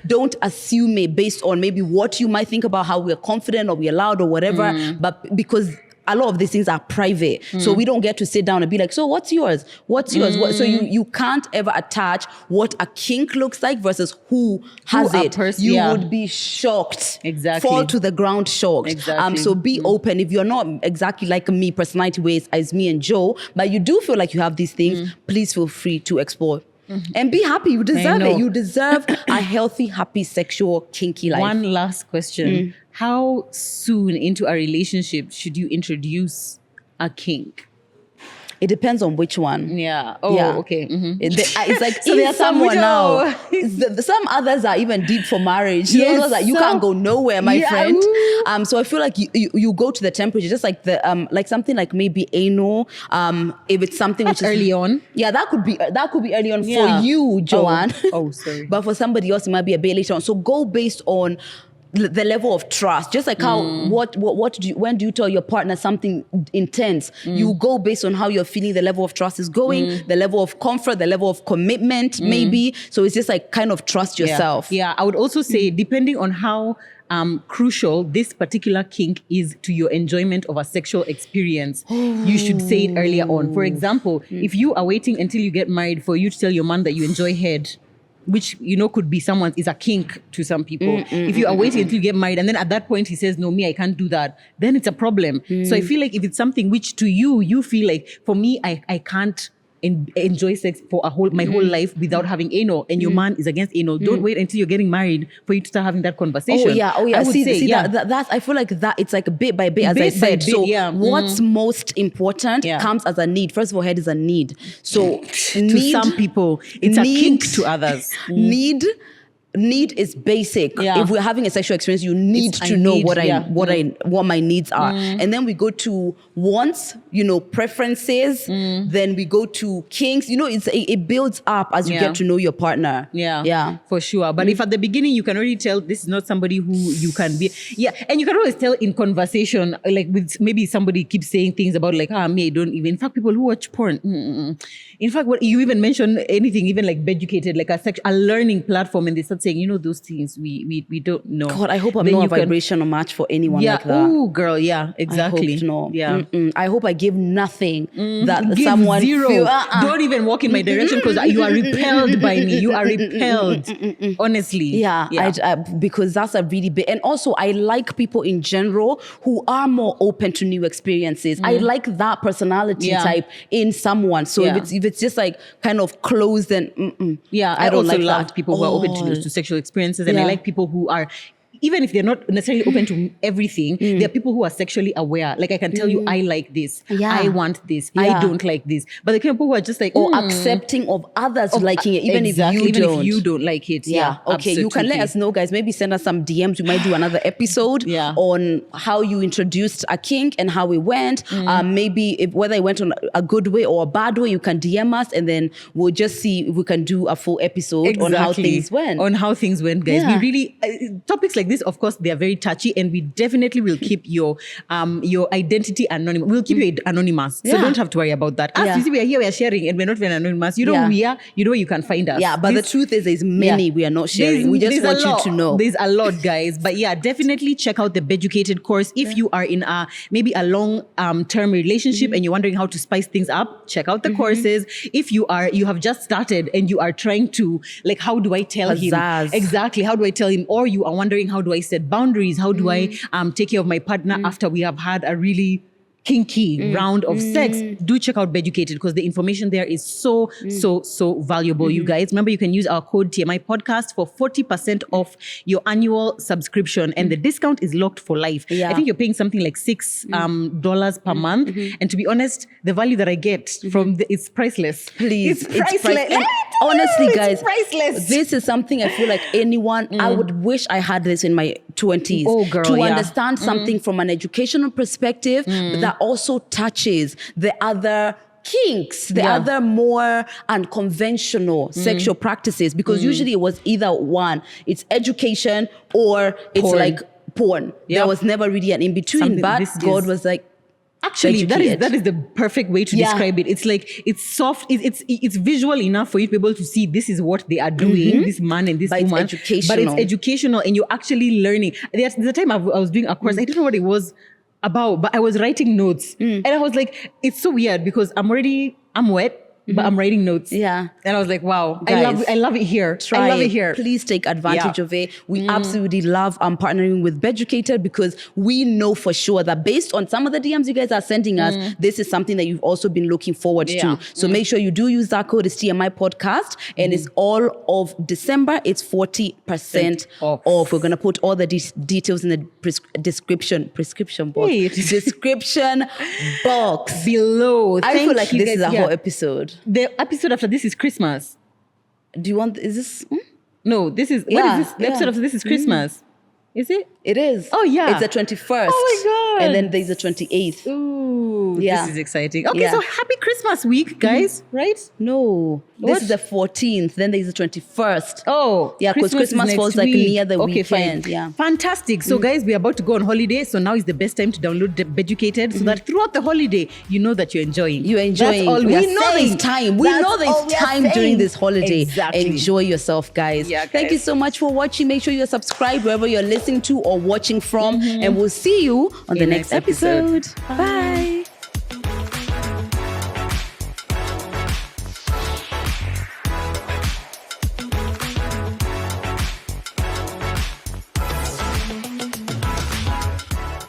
Speaker 2: don't assume it based on maybe what you might think about how we're confident or we're loud or whatever, but because a lot of these things are private. So we don't get to sit down and be like, so what's yours? What's yours? So you can't ever attach what a kink looks like versus who has it. You would be shocked.
Speaker 1: Exactly.
Speaker 2: Fall to the ground shocked.
Speaker 1: Exactly.
Speaker 2: So be open. If you're not exactly like me, personality-wise, as me and Joe, but you do feel like you have these things, please feel free to explore. And be happy. You deserve it. You deserve a healthy, happy, sexual, kinky life.
Speaker 1: One last question. How soon into a relationship should you introduce a kink?
Speaker 2: It depends on which one.
Speaker 1: Yeah. Oh, okay.
Speaker 2: It's like
Speaker 1: So there are some
Speaker 2: someone
Speaker 1: which
Speaker 2: now. Some others are even deep for marriage. Those that you can't go nowhere, my friend. So I feel like you go to the temperature, just like the like something like maybe anal. If it's something which is
Speaker 1: early on.
Speaker 2: Yeah, that could be early on for you, Joanne.
Speaker 1: Oh, sorry.
Speaker 2: But for somebody else, it might be a bit later on. So go based on the level of trust, just like how when do you tell your partner something intense? You go based on how you're feeling, the level of trust is going, the level of comfort, the level of commitment, maybe. So it's just like kind of trust yourself.
Speaker 1: Yeah, I would also say depending on how crucial this particular kink is to your enjoyment of a sexual experience, you should say it earlier on. For example, if you are waiting until you get married for you to tell your man that you enjoy head, which, could be is a kink to some people. If you are waiting until you get married and then at that point he says, no, me, I can't do that, then it's a problem. So I feel like if it's something which to you feel like, for me, I can't enjoy sex for my whole life without having anal, and your man is against anal. Don't wait until you're getting married for you to start having that conversation.
Speaker 2: Oh yeah.
Speaker 1: I would say,
Speaker 2: that's I feel like that it's like bit by bit, as I said. What's most important comes as a need. First of all, head is a need. So
Speaker 1: to some people, it's a kink to others.
Speaker 2: Need is basic. If we're having a sexual experience, you need to know what my needs are. And then we go to wants, preferences. Then we go to kinks. It builds up as you get to know your partner.
Speaker 1: Yeah, for sure. But if at the beginning you can already tell this is not somebody who you can be. And you can always tell in conversation, like with maybe somebody keeps saying things about like, me, I don't even. In fact, people who watch porn. In fact, what you even mentioned anything, even like Beducated, like a learning platform, and they start saying, those things we don't know.
Speaker 2: God, I hope I'm not a vibrational match for anyone like that.
Speaker 1: Oh, girl, yeah, exactly.
Speaker 2: I hope no. Yeah. I hope I give nothing that
Speaker 1: give
Speaker 2: someone
Speaker 1: zero.
Speaker 2: Feel,
Speaker 1: Don't even walk in my direction because you are repelled by me. You are repelled, honestly.
Speaker 2: Yeah. Because that's a really big. And also, I like people in general who are more open to new experiences. I like that personality type in someone. So if it's just like kind of closed, then
Speaker 1: I don't also love people who are open to sexual experiences, and I like people who are, even if they're not necessarily open to everything, there are people who are sexually aware. Like I can tell you, I like this, I want this, I don't like this. But the kind of people who are just like,
Speaker 2: or accepting of others liking it, even if you
Speaker 1: don't like it.
Speaker 2: Okay, absolutely. You can let us know, guys. Maybe send us some DMs. We might do another episode on how you introduced a kink and how it went. Maybe whether it went on a good way or a bad way, you can DM us, and then we'll just see if we can do a full episode on how things went.
Speaker 1: On how things went, guys. We really topics like this, of course, they are very touchy, and we definitely will keep your identity anonymous. We'll keep you anonymous, so don't have to worry about that. As you see, we are here, we are sharing, and we're not even anonymous. You know who we are, you know where you can find us.
Speaker 2: But the truth is, there's many we are not sharing. We just want you to know.
Speaker 1: There's a lot, guys. But definitely check out the Beducated course. If you are in maybe a long term relationship and you're wondering how to spice things up, check out the courses. If you have just started and you are trying to, like, how do I tell him? Exactly, how do I tell him? Or you are wondering, how do I set boundaries? How do I take care of my partner after we have had a really kinky round of sex? Do check out Beducated, because the information there is so valuable, you guys. Remember, you can use our code TMI Podcast for 40% off your annual subscription, and the discount is locked for life. I think you're paying something like $6 per month, and to be honest, the value that I get from it's priceless.
Speaker 2: Please,
Speaker 1: it's priceless.
Speaker 2: Honestly, guys,
Speaker 1: priceless.
Speaker 2: This is something I feel like anyone, I would wish I had this in my 20s.
Speaker 1: Oh, girl,
Speaker 2: to understand something from an educational perspective that also touches the other kinks, the other more unconventional sexual practices, because usually it was either one, it's education or it's like porn. There was never really an in-between, but God was like,
Speaker 1: actually, that is the perfect way to describe it. It's like, it's soft, it's visual enough for you to be able to see this is what they are doing, this man and this woman.
Speaker 2: It's educational.
Speaker 1: But it's educational, and you're actually learning. There's a time I was doing a course, I don't know what it was about, but I was writing notes. And I was like, it's so weird because I'm wet, but I'm writing notes. And I was like, wow, guys, I love it here. I love it here.
Speaker 2: Please take advantage of it. We absolutely love partnering with Beducated, because we know for sure that based on some of the DMs you guys are sending us, this is something that you've also been looking forward to. So make sure you do use that code. It's TMI Podcast, and it's all of December. It's 40% off. We're going to put all the details in the description box
Speaker 1: below.
Speaker 2: I feel like this is a whole episode.
Speaker 1: The episode after this is Christmas.
Speaker 2: Do you want, is this?
Speaker 1: No, this is, what is this? The episode after this is Christmas. Is it?
Speaker 2: It is.
Speaker 1: Oh, yeah.
Speaker 2: It's the 21st.
Speaker 1: Oh, my God.
Speaker 2: And then there's the 28th.
Speaker 1: Ooh, this is exciting. Okay, so happy Christmas week, guys, right?
Speaker 2: No. This is the 14th. Then there's the 21st.
Speaker 1: Oh.
Speaker 2: Yeah, because Christmas falls like near the weekend.
Speaker 1: Fine. Yeah. Fantastic. So, guys, we're about to go on holiday. So now is the best time to download Beducated, so that throughout the holiday, you know that you're enjoying.
Speaker 2: That's all we know there's time. We know there's time during this holiday. Exactly. Enjoy yourself, guys.
Speaker 1: Yeah, guys.
Speaker 2: Thank you so much for watching. Make sure you're subscribed wherever you're listening to or watching from. And we'll see you on the next episode. Bye.